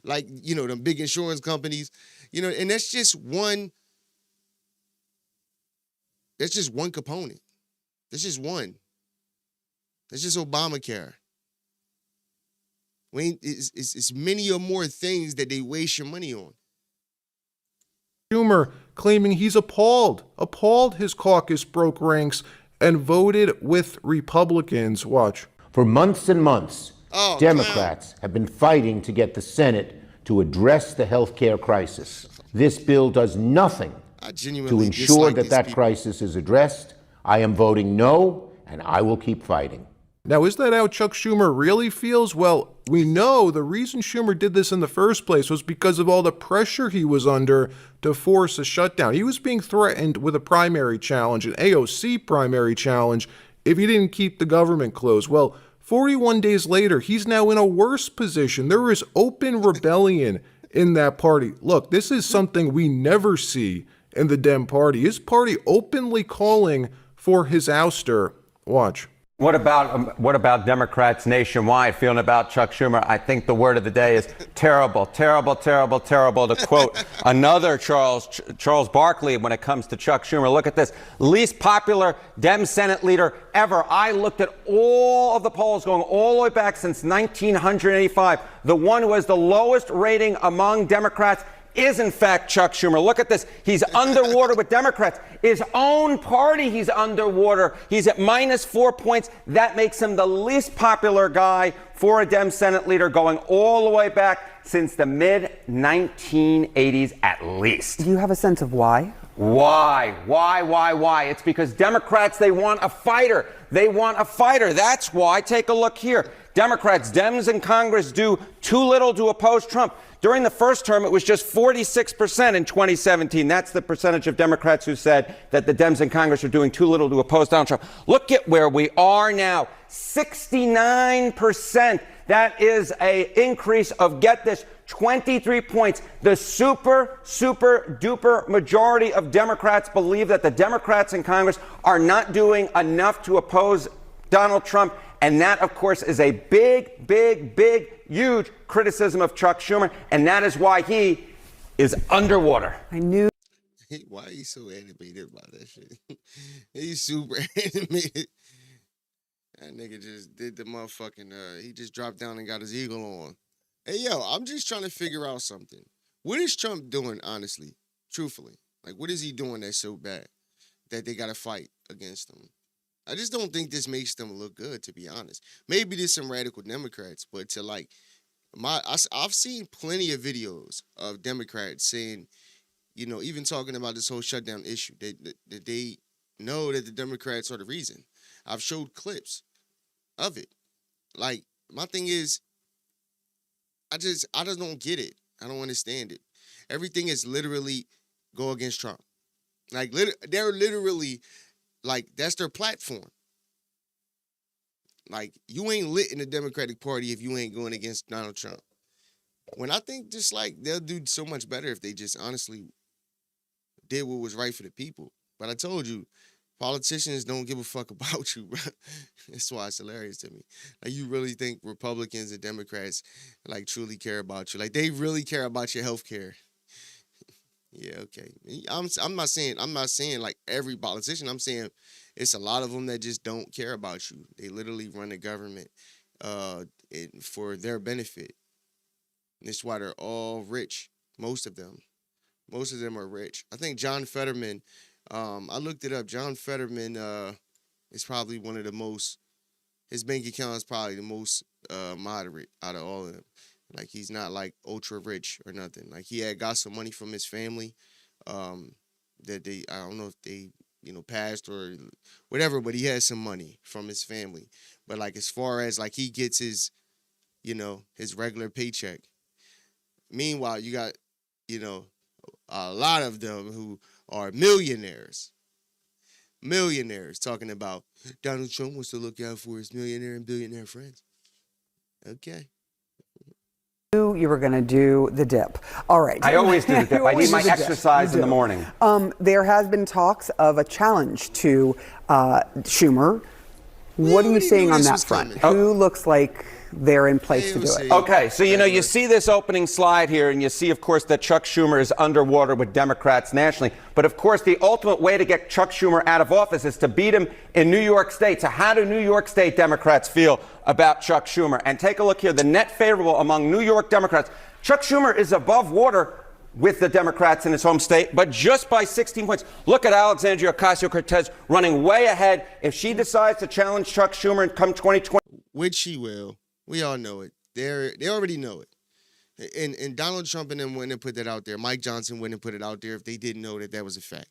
like, them big insurance companies, and that's just one component. That's just one. That's just Obamacare. It's many or more things that they waste your money on. Schumer claiming he's appalled his caucus broke ranks and voted with Republicans. Watch. For months and months, Democrats have been fighting to get the Senate to address the health care crisis. This bill does nothing to ensure that crisis is addressed. I am voting no, and I will keep fighting. Now, is that how Chuck Schumer really feels? Well, we know the reason Schumer did this in the first place was because of all the pressure he was under to force a shutdown. He was being threatened with a primary challenge, an AOC primary challenge, if he didn't keep the government closed. Well, 41 days later, he's now in a worse position. There is open rebellion in that party. Look, this is something we never see in the Dem Party. His party openly calling for his ouster. Watch. What about Democrats nationwide feeling about Chuck Schumer? I think the word of the day is terrible, terrible, terrible, terrible. To quote another Charles Barkley when it comes to Chuck Schumer. Look at this. Least popular Dem Senate leader ever. I looked at all of the polls going all the way back since 1985. The one who has the lowest rating among Democrats is in fact Chuck Schumer. Look at this. He's underwater with Democrats. His own party, he's underwater. He's at -4 points. That makes him the least popular guy for a Dem Senate leader going all the way back since the mid-1980s at least. Do you have a sense of why? Why? It's because Democrats, they want a fighter. They want a fighter. That's why. Take a look here. Democrats, Dems in Congress do too little to oppose Trump. During the first term, it was just 46% in 2017. That's the percentage of Democrats who said that the Dems in Congress are doing too little to oppose Donald Trump. Look at where we are now. 69%. That is an increase of, get this, 23 points. The super duper majority of Democrats believe that the Democrats in Congress are not doing enough to oppose Donald Trump. And that, of course, is a big, huge criticism of Chuck Schumer. And that is why he is underwater. I knew. Why are you so animated about that shit? He's super animated. That nigga just did the motherfucking, he just dropped down and got his eagle on. Hey, yo, I'm just trying to figure out something. What is Trump doing, honestly, truthfully? Like, what is he doing that's so bad that they got to fight against him? I just don't think this makes them look good, to be honest. Maybe there's some radical Democrats, but to like, I've seen plenty of videos of Democrats saying, you know, even talking about this whole shutdown issue, that they know that the Democrats are the reason. I've showed clips of it. Like, my thing is, I just don't get it. I don't understand it. Everything is literally go against Trump. Like, they're literally, like, that's their platform. Like, you ain't lit in the Democratic Party if you ain't going against Donald Trump. When I think just, like, they'll do so much better if they just honestly did what was right for the people. But I told you, politicians don't give a fuck about you, bro. That's why it's hilarious to me. Like, you really think Republicans and Democrats, like, truly care about you? Like, they really care about your health care. Yeah, okay. I'm not saying like every politician. I'm saying it's a lot of them that just don't care about you. They literally run the government for their benefit. And that's why they're all rich. Most of them are rich. I think John Fetterman, I looked it up. John Fetterman is probably one of the most, his bank account is probably the most moderate out of all of them. Like, he's not, like, ultra rich or nothing. Like, he had got some money from his family that they, I don't know if they, you know, passed or whatever, but he has some money from his family. But, like, as far as, like, he gets his, you know, his regular paycheck. Meanwhile, you got, you know, a lot of them who are millionaires talking about Donald Trump wants to look out for his millionaire and billionaire friends. Okay. You were going to do the dip. All right. I always do the dip. I need my exercise in the morning. There has been talks of a challenge to Schumer. What are you saying on that front? Who looks like they're in place to do it? Okay, so you see this opening slide here, and you see, of course, that Chuck Schumer is underwater with Democrats nationally. But, of course, the ultimate way to get Chuck Schumer out of office is to beat him in New York State. So how do New York State Democrats feel about Chuck Schumer? And take a look here. The net favorable among New York Democrats. Chuck Schumer is above water with the Democrats in his home state, but just by 16 points. Look at Alexandria Ocasio-Cortez running way ahead. If she decides to challenge Chuck Schumer and come 2020, which she will, we all know it. They already know it. And Donald Trump and them wouldn't have put that out there. Mike Johnson wouldn't have put it out there if they didn't know that that was a fact.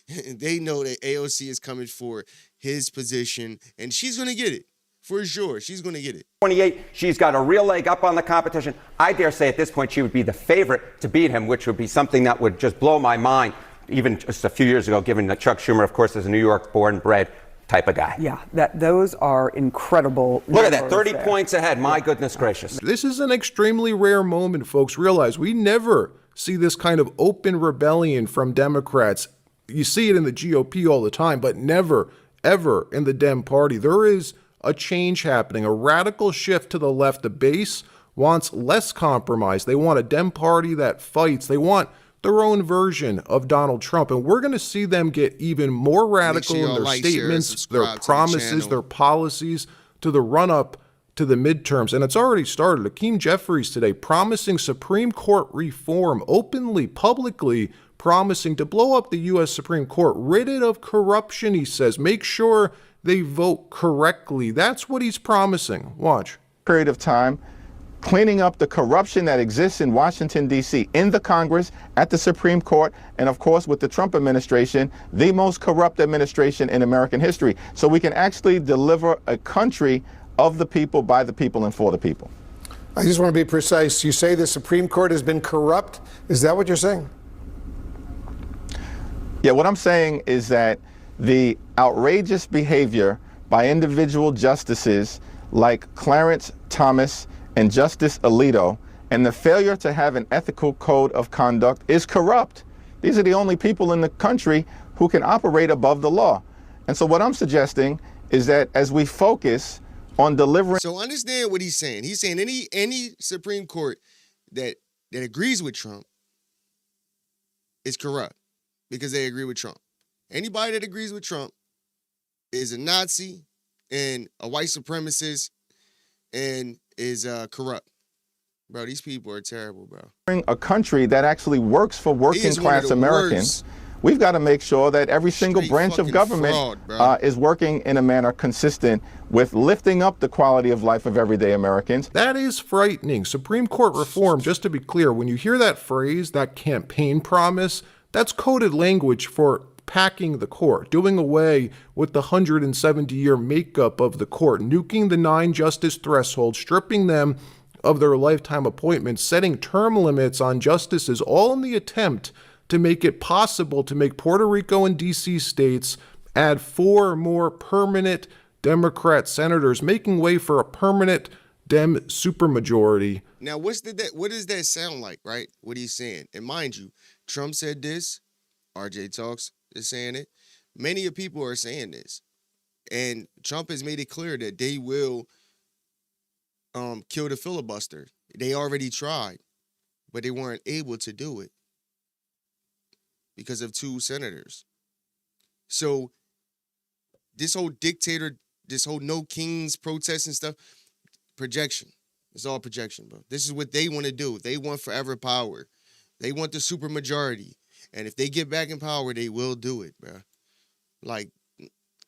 They know that AOC is coming for his position, and she's going to get it. For sure, she's going to get it. 28, she's got a real leg up on the competition. I dare say at this point she would be the favorite to beat him, which would be something that would just blow my mind, even just a few years ago, given that Chuck Schumer, of course, is a New York born and bred type of guy. Yeah, those are incredible. Look at that, 30 points ahead. My goodness gracious. This is an extremely rare moment, folks. Realize we never see this kind of open rebellion from Democrats. You see it in the GOP all the time, but never, ever in the Dem Party. There is a change happening, a radical shift to the left. The base wants less compromise. They want a Dem Party that fights. They want their own version of Donald Trump. And we're going to see them get even more radical in their statements, their promises, their policies to the run-up to the midterms. And it's already started. Hakeem Jeffries today promising Supreme Court reform, openly, publicly promising to blow up the U.S. Supreme Court, rid it of corruption, he says. Make sure they vote correctly. That's what he's promising. Watch. Period of time, cleaning up the corruption that exists in Washington, D.C., in the Congress, at the Supreme Court, and of course with the Trump administration, the most corrupt administration in American history. So we can actually deliver a country of the people, by the people, and for the people. I just want to be precise. You say the Supreme Court has been corrupt. Is that what you're saying? Yeah, what I'm saying is that the outrageous behavior by individual justices like Clarence Thomas and Justice Alito, and the failure to have an ethical code of conduct is corrupt. These are the only people in the country who can operate above the law. And so what I'm suggesting is that as we focus on delivering... So understand what he's saying. He's saying any Supreme Court that agrees with Trump is corrupt because they agree with Trump. Anybody that agrees with Trump is a Nazi and a white supremacist and is corrupt. Bro, these people are terrible, bro. A country that actually works for working class Americans, we've got to make sure that every single branch of government is working in a manner consistent with lifting up the quality of life of everyday Americans. That is frightening. Supreme Court reform, just to be clear, when you hear that phrase, that campaign promise, that's coded language for packing the court, doing away with the 170-year makeup of the court, nuking the 9-justice threshold, stripping them of their lifetime appointments, setting term limits on justices, all in the attempt to make it possible to make Puerto Rico and D.C. states add 4 more permanent Democrat senators, making way for a permanent Dem supermajority. Now, what does that sound like, right? What he's saying. And mind you, Trump said this, RJ Talks is saying it. Many of people are saying this. And Trump has made it clear that they will kill the filibuster. They already tried, but they weren't able to do it because of 2 senators. So this whole dictator, this whole no kings protest and stuff, projection. It's all projection, bro. This is what they want to do. They want forever power. They want the supermajority. And if they get back in power, they will do it, bro. Like,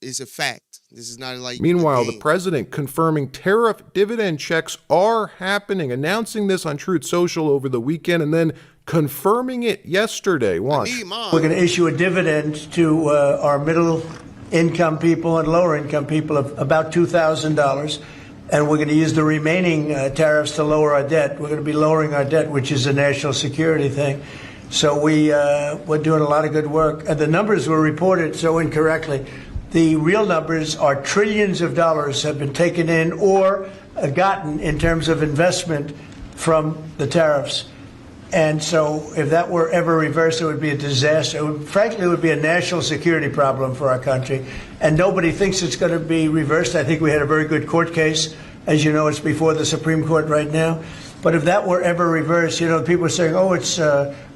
it's a fact. This is not like... Meanwhile, the president confirming tariff dividend checks are happening, announcing this on Truth Social over the weekend, and then confirming it yesterday. Watch. We're going to issue a dividend to our middle-income people and lower-income people of about $2,000. And we're going to use the remaining tariffs to lower our debt. We're going to be lowering our debt, which is a national security thing. So we're doing a lot of good work. And the numbers were reported so incorrectly. The real numbers are trillions of dollars have been taken in or gotten in terms of investment from the tariffs. And so if that were ever reversed, it would be a disaster. Frankly, it would be a national security problem for our country. And nobody thinks it's going to be reversed. I think we had a very good court case. As you know, it's before the Supreme Court right now. But if that were ever reversed, you know, people are saying, oh, it's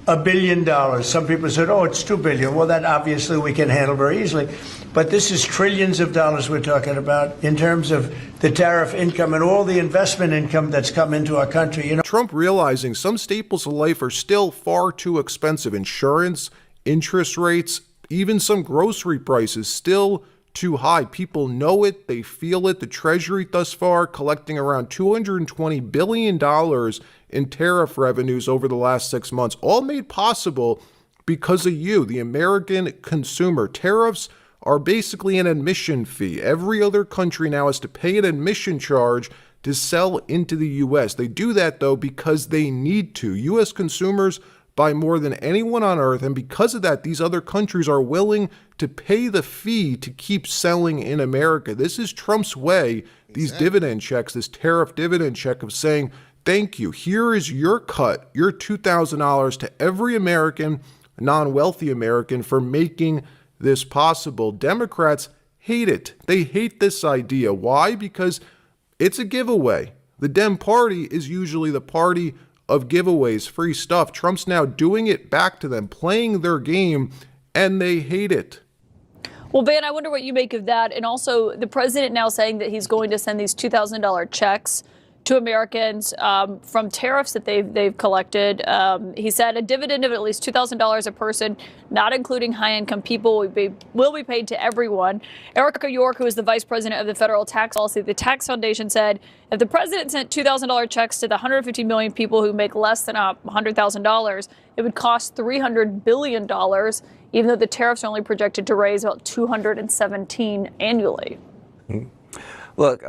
$1 billion. Some people said, oh, it's $2 billion. Well, that obviously we can handle very easily. But this is trillions of dollars we're talking about in terms of the tariff income and all the investment income that's come into our country. You know, Trump realizing some staples of life are still far too expensive. Insurance, interest rates, even some grocery prices still too high. People know it. They feel it. The Treasury thus far collecting around $220 billion in tariff revenues over the last 6 months, all made possible because of you, the American consumer. Tariffs are basically an admission fee. Every other country now has to pay an admission charge to sell into the U.S. They do that, though, because they need to. U.S. consumers buy more than anyone on earth, and because of that, these other countries are willing to pay the fee to keep selling in America. This is Trump's way, these dividend checks, this tariff dividend check of saying, thank you, here is your cut, your $2,000 to every American, non-wealthy American, for making this possible. Democrats hate it. They hate this idea. Why? Because it's a giveaway. The Dem Party is usually the party of giveaways, free stuff. Trump's now doing it back to them, playing their game, and they hate it. Well, Van, I wonder what you make of that. And also the president now saying that he's going to send these $2,000 checks to Americans from tariffs that they've collected. He said a dividend of at least $2,000 a person, not including high-income people, will be paid to everyone. Erica York, who is the vice president of the federal tax policy, the Tax Foundation, said if the president sent $2,000 checks to the 150 million people who make less than $100,000, it would cost $300 billion, even though the tariffs are only projected to raise about $217 annually. Look,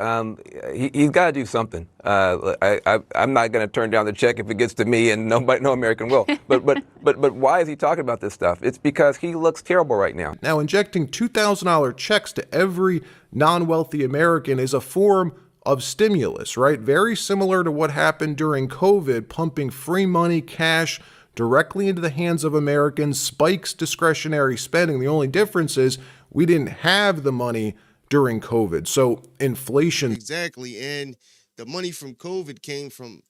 he's got to do something. I'm not going to turn down the check if it gets to me, and no American will. But why is he talking about this stuff? It's because he looks terrible right now. Now, injecting $2,000 checks to every non-wealthy American is a form of stimulus, right? Very similar to what happened during COVID, pumping free money, cash, directly into the hands of Americans, spikes discretionary spending. The only difference is we didn't have the money during COVID. So inflation. Exactly. And the money from COVID came from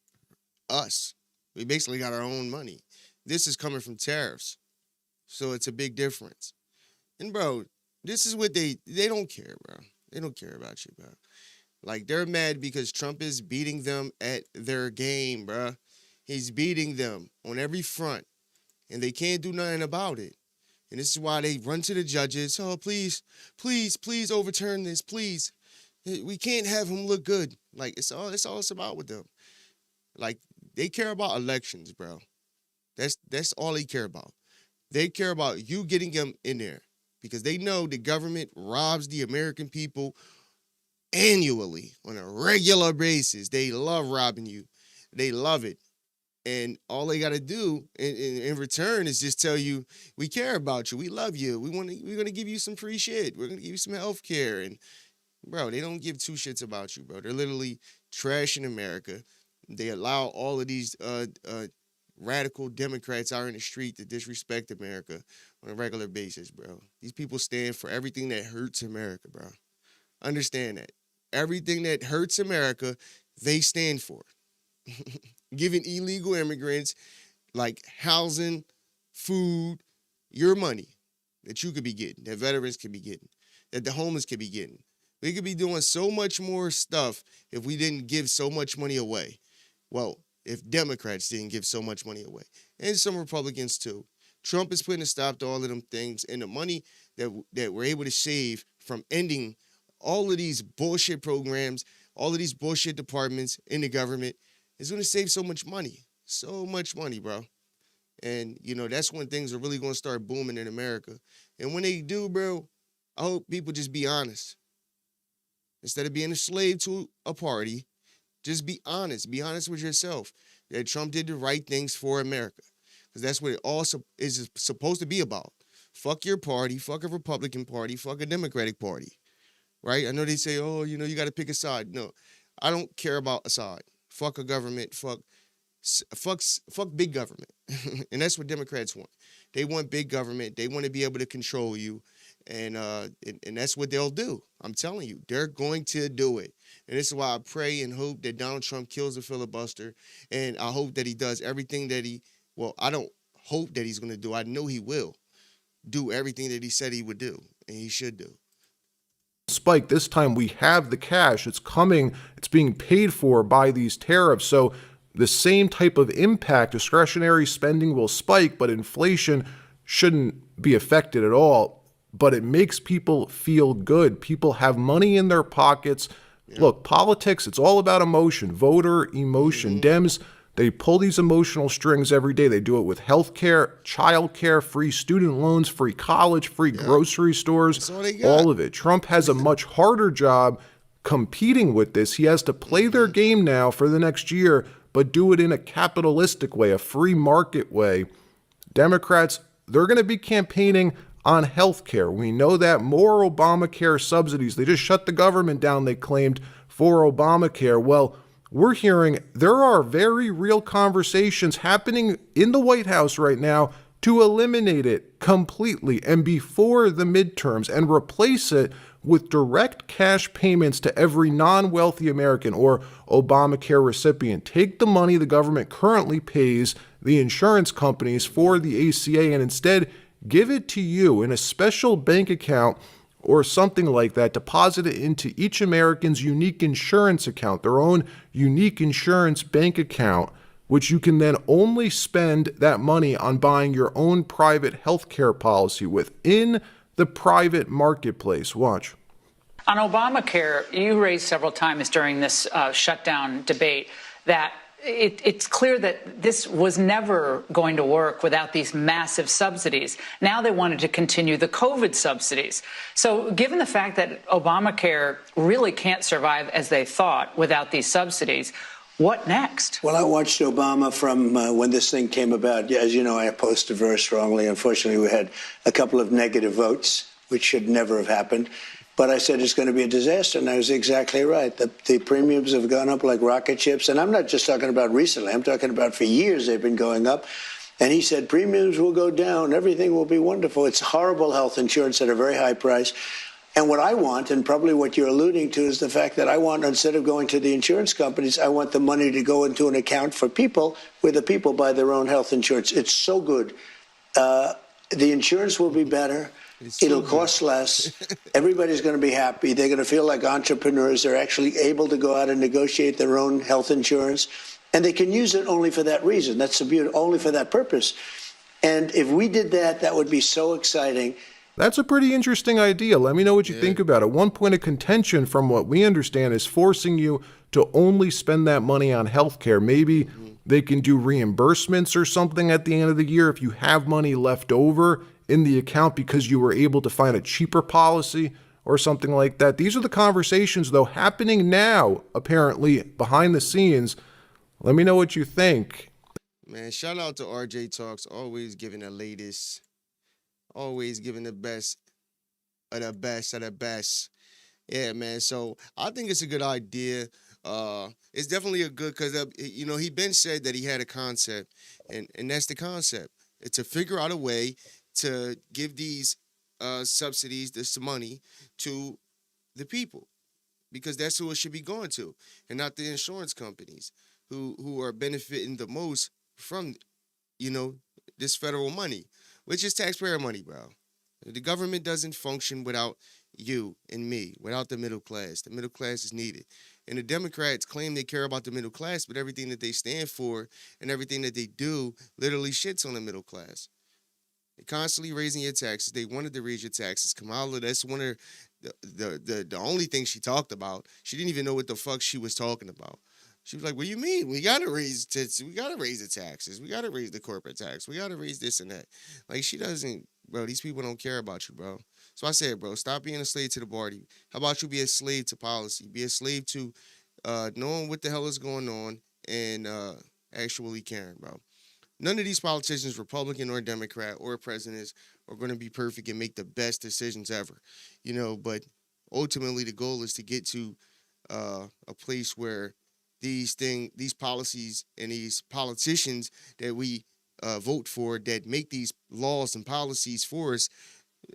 us. We basically got our own money. This is coming from tariffs. So it's a big difference. And bro, this is what they don't care, bro. They don't care about you, bro. Like, they're mad because Trump is beating them at their game, bro. He's beating them on every front, and they can't do nothing about it. And this is why they run to the judges. Oh, please, please, please overturn this, please. We can't have him look good. Like, it's all it's about with them. Like, they care about elections, bro. That's all they care about. They care about you getting them in there because they know the government robs the American people annually on a regular basis. They love robbing you. They love it. And all they got to do in return is just tell you, we care about you. We love you. We're going to give you some free shit. We're going to give you some health care. And, bro, they don't give two shits about you, bro. They're literally trashing America. They allow all of these radical Democrats out in the street to disrespect America on a regular basis, bro. These people stand for everything that hurts America, bro. Understand that. Everything that hurts America, they stand for. Giving illegal immigrants like housing, food, your money that you could be getting, that veterans could be getting, that the homeless could be getting. We could be doing so much more stuff if we didn't give so much money away. Well, if Democrats didn't give so much money away. And some Republicans too. Trump is putting a stop to all of them things, and the money that we're able to save from ending all of these bullshit programs, all of these bullshit departments in the government is going to save so much money. So much money, bro. And, you know, that's when things are really going to start booming in America. And when they do, bro, I hope people just be honest. Instead of being a slave to a party, just be honest. Be honest with yourself that Trump did the right things for America. Because that's what it all is supposed to be about. Fuck your party. Fuck a Republican Party. Fuck a Democratic Party. Right? I know they say, oh, you know, you got to pick a side. No, I don't care about a side. Fuck a government. Fuck big government. And that's what Democrats want. They want big government. They want to be able to control you. And that's what they'll do. I'm telling you, they're going to do it. And this is why I pray and hope that Donald Trump kills the filibuster. And I hope that he does everything that I don't hope that he's going to do. I know he will do everything that he said he would do and he should do. Spike, this time we have the cash. It's coming. It's being paid for by these tariffs. So the same type of impact, discretionary spending will spike, but inflation shouldn't be affected at all. But it makes people feel good. People have money in their pockets. Yeah. Look, politics, it's all about emotion, voter emotion. Dems, they pull these emotional strings every day. They do it with health care, child care, free student loans, free college, free grocery stores, all of it. Trump has a much harder job competing with this. He has to play their game now for the next year, but do it in a capitalistic way, a free market way. Democrats, they're going to be campaigning on health care. We know that. More Obamacare subsidies. They just shut the government down, they claimed, for Obamacare. Well, we're hearing there are very real conversations happening in the White House right now to eliminate it completely and before the midterms and replace it with direct cash payments to every non-wealthy American or Obamacare recipient. Take the money the government currently pays the insurance companies for the ACA and instead give it to you in a special bank account or something like that. Deposit it into each American's unique insurance account, their own unique insurance bank account, which you can then only spend that money on buying your own private health care policy within the private marketplace. Watch. On Obamacare, you raised several times during this shutdown debate that it's clear that this was never going to work without these massive subsidies. Now they wanted to continue the COVID subsidies. So given the fact that Obamacare really can't survive as they thought without these subsidies, what next? Well, I watched Obama from when this thing came about. As you know, I opposed it very strongly. Unfortunately, we had a couple of negative votes, which should never have happened. But I said it's going to be a disaster, and I was exactly right. The premiums have gone up like rocket ships, and I'm not just talking about recently. I'm talking about for years they've been going up. And he said premiums will go down, everything will be wonderful. It's horrible health insurance at a very high price. And what I want, and probably what you're alluding to, is the fact that I want, instead of going to the insurance companies, I want the money to go into an account for people where the people buy their own health insurance. It's so good. The insurance will be better. It'll cost less. Everybody's going to be happy. They're going to feel like entrepreneurs. They're actually able to go out and negotiate their own health insurance. And they can use it only for that reason. That's the beauty, only for that purpose. And if we did that, that would be so exciting. That's a pretty interesting idea. Let me know what you think about it. One point of contention, from what we understand, is forcing you to only spend that money on healthcare. Maybe they can do reimbursements or something at the end of the year if you have money left over in the account because you were able to find a cheaper policy or something like that. These are the conversations, though, happening now, apparently, behind the scenes. Let me know what you think. Man, shout out to RJ Talks, always giving the latest, always giving the best of the best of the best. Yeah, man, so I think it's a good idea. It's definitely a good, because, you know, he been said that he had a concept, and that's the concept. It's to figure out a way to give these subsidies, this money, to the people, because that's who it should be going to, and not the insurance companies who are benefiting the most from, you know, this federal money, which is taxpayer money, bro. The government doesn't function without you and me, without the middle class. The middle class is needed. And the Democrats claim they care about the middle class, but everything that they stand for and everything that they do literally shits on the middle class. They're constantly raising your taxes. They wanted to raise your taxes. Kamala, that's one of the only thing she talked about. She didn't even know what the fuck she was talking about. She was like, what do you mean? We got to raise the taxes. We got to raise the corporate tax. We got to raise this and that. Like, she doesn't, bro, these people don't care about you, bro. So I said, bro, stop being a slave to the party. How about you be a slave to policy? Be a slave to knowing what the hell is going on and actually caring, bro. None of these politicians, Republican or Democrat or presidents, are going to be perfect and make the best decisions ever, you know, but ultimately the goal is to get to a place where these policies and these politicians that we vote for, that make these laws and policies for us,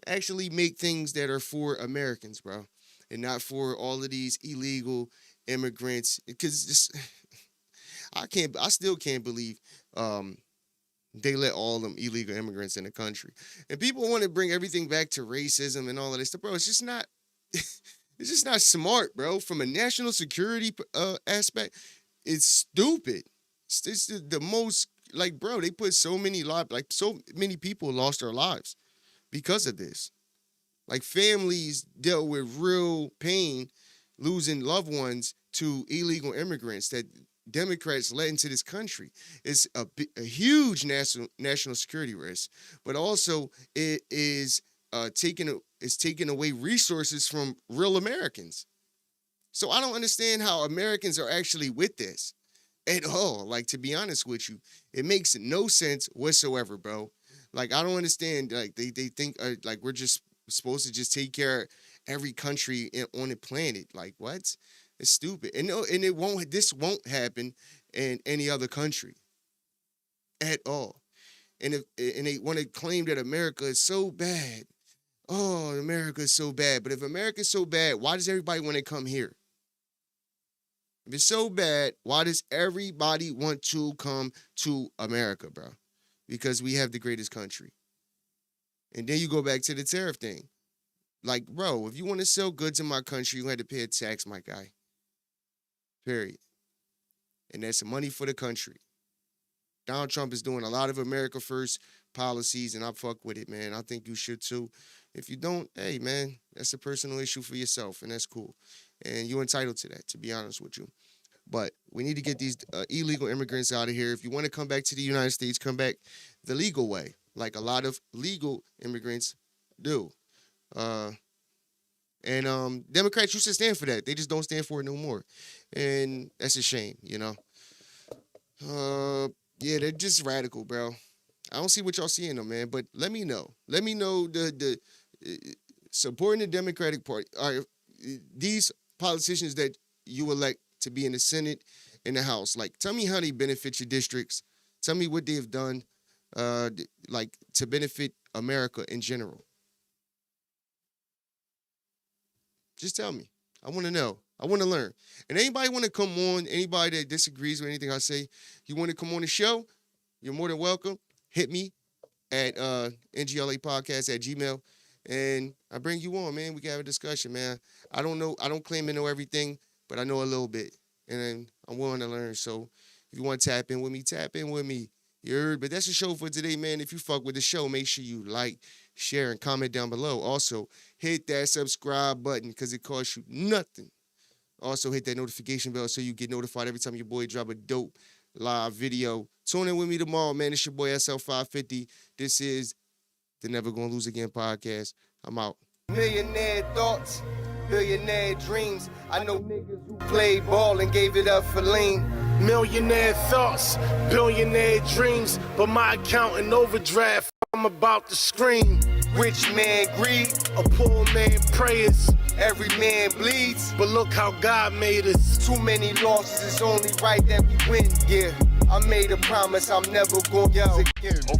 actually make things that are for Americans, bro, and not for all of these illegal immigrants. Because I still can't believe they let all them illegal immigrants in the country. And people want to bring everything back to racism and all of this stuff. Bro, it's just not it's just not smart, bro. From a national security aspect, it's stupid. It's the most, like, bro, they put so many people lost their lives because of this. Like, families dealt with real pain losing loved ones to illegal immigrants that Democrats let into this country. It's a huge national security risk, but also it is taking away resources from real Americans. So I don't understand how Americans are actually with this at all. Like, to be honest with you, it makes no sense whatsoever, bro. Like, I don't understand. Like, they think like we're just supposed to just take care of every country on the planet. Like, what? It's stupid. And this won't happen in any other country at all. And they want to claim that America is so bad. Oh, America is so bad. But if America is so bad, why does everybody want to come here? If it's so bad, why does everybody want to come to America, bro? Because we have the greatest country. And then you go back to the tariff thing. Like, bro, if you want to sell goods in my country, you had to pay a tax, my guy. Period. And that's money for the country. Donald Trump is doing a lot of America First policies, and I fuck with it, man. I think you should too. If you don't, hey, man, that's a personal issue for yourself, and that's cool. And you're entitled to that, to be honest with you. But we need to get these illegal immigrants out of here. If you want to come back to the United States, come back the legal way, like a lot of legal immigrants do. And Democrats used to stand for that. They just don't stand for it no more. And that's a shame, you know? Yeah, they're just radical, bro. I don't see what y'all see in them, man. But let me know. Let me know the supporting the Democratic Party. These politicians that you elect to be in the Senate and the House. Like, tell me how they benefit your districts. Tell me what they've done, like, to benefit America in general. Just tell me. I want to know. I want to learn. And anybody want to come on, anybody that disagrees with anything I say, you want to come on the show, you're more than welcome. Hit me at N.G.L.A podcast at Gmail. And I bring you on, man. We can have a discussion, man. I don't know. I don't claim to know everything, but I know a little bit. And I'm willing to learn. So if you want to tap in with me, tap in with me. You heard? But that's the show for today, man. If you fuck with the show, make sure you like, share, and comment down below. Also, hit that subscribe button because it costs you nothing. Also, hit that notification bell so you get notified every time your boy drop a dope live video. Tune in with me tomorrow, man. It's your boy SL550. This is the Never Gonna Lose Again podcast. I'm out. Millionaire thoughts, billionaire dreams. I know niggas who played ball and gave it up for lean. Millionaire thoughts, billionaire dreams, but my account in overdraft, I'm about to scream. Rich man greed, a poor man prayers. Every man bleeds, but look how God made us. Too many losses, it's only right that we win. Yeah, I made a promise I'm never gonna lose again.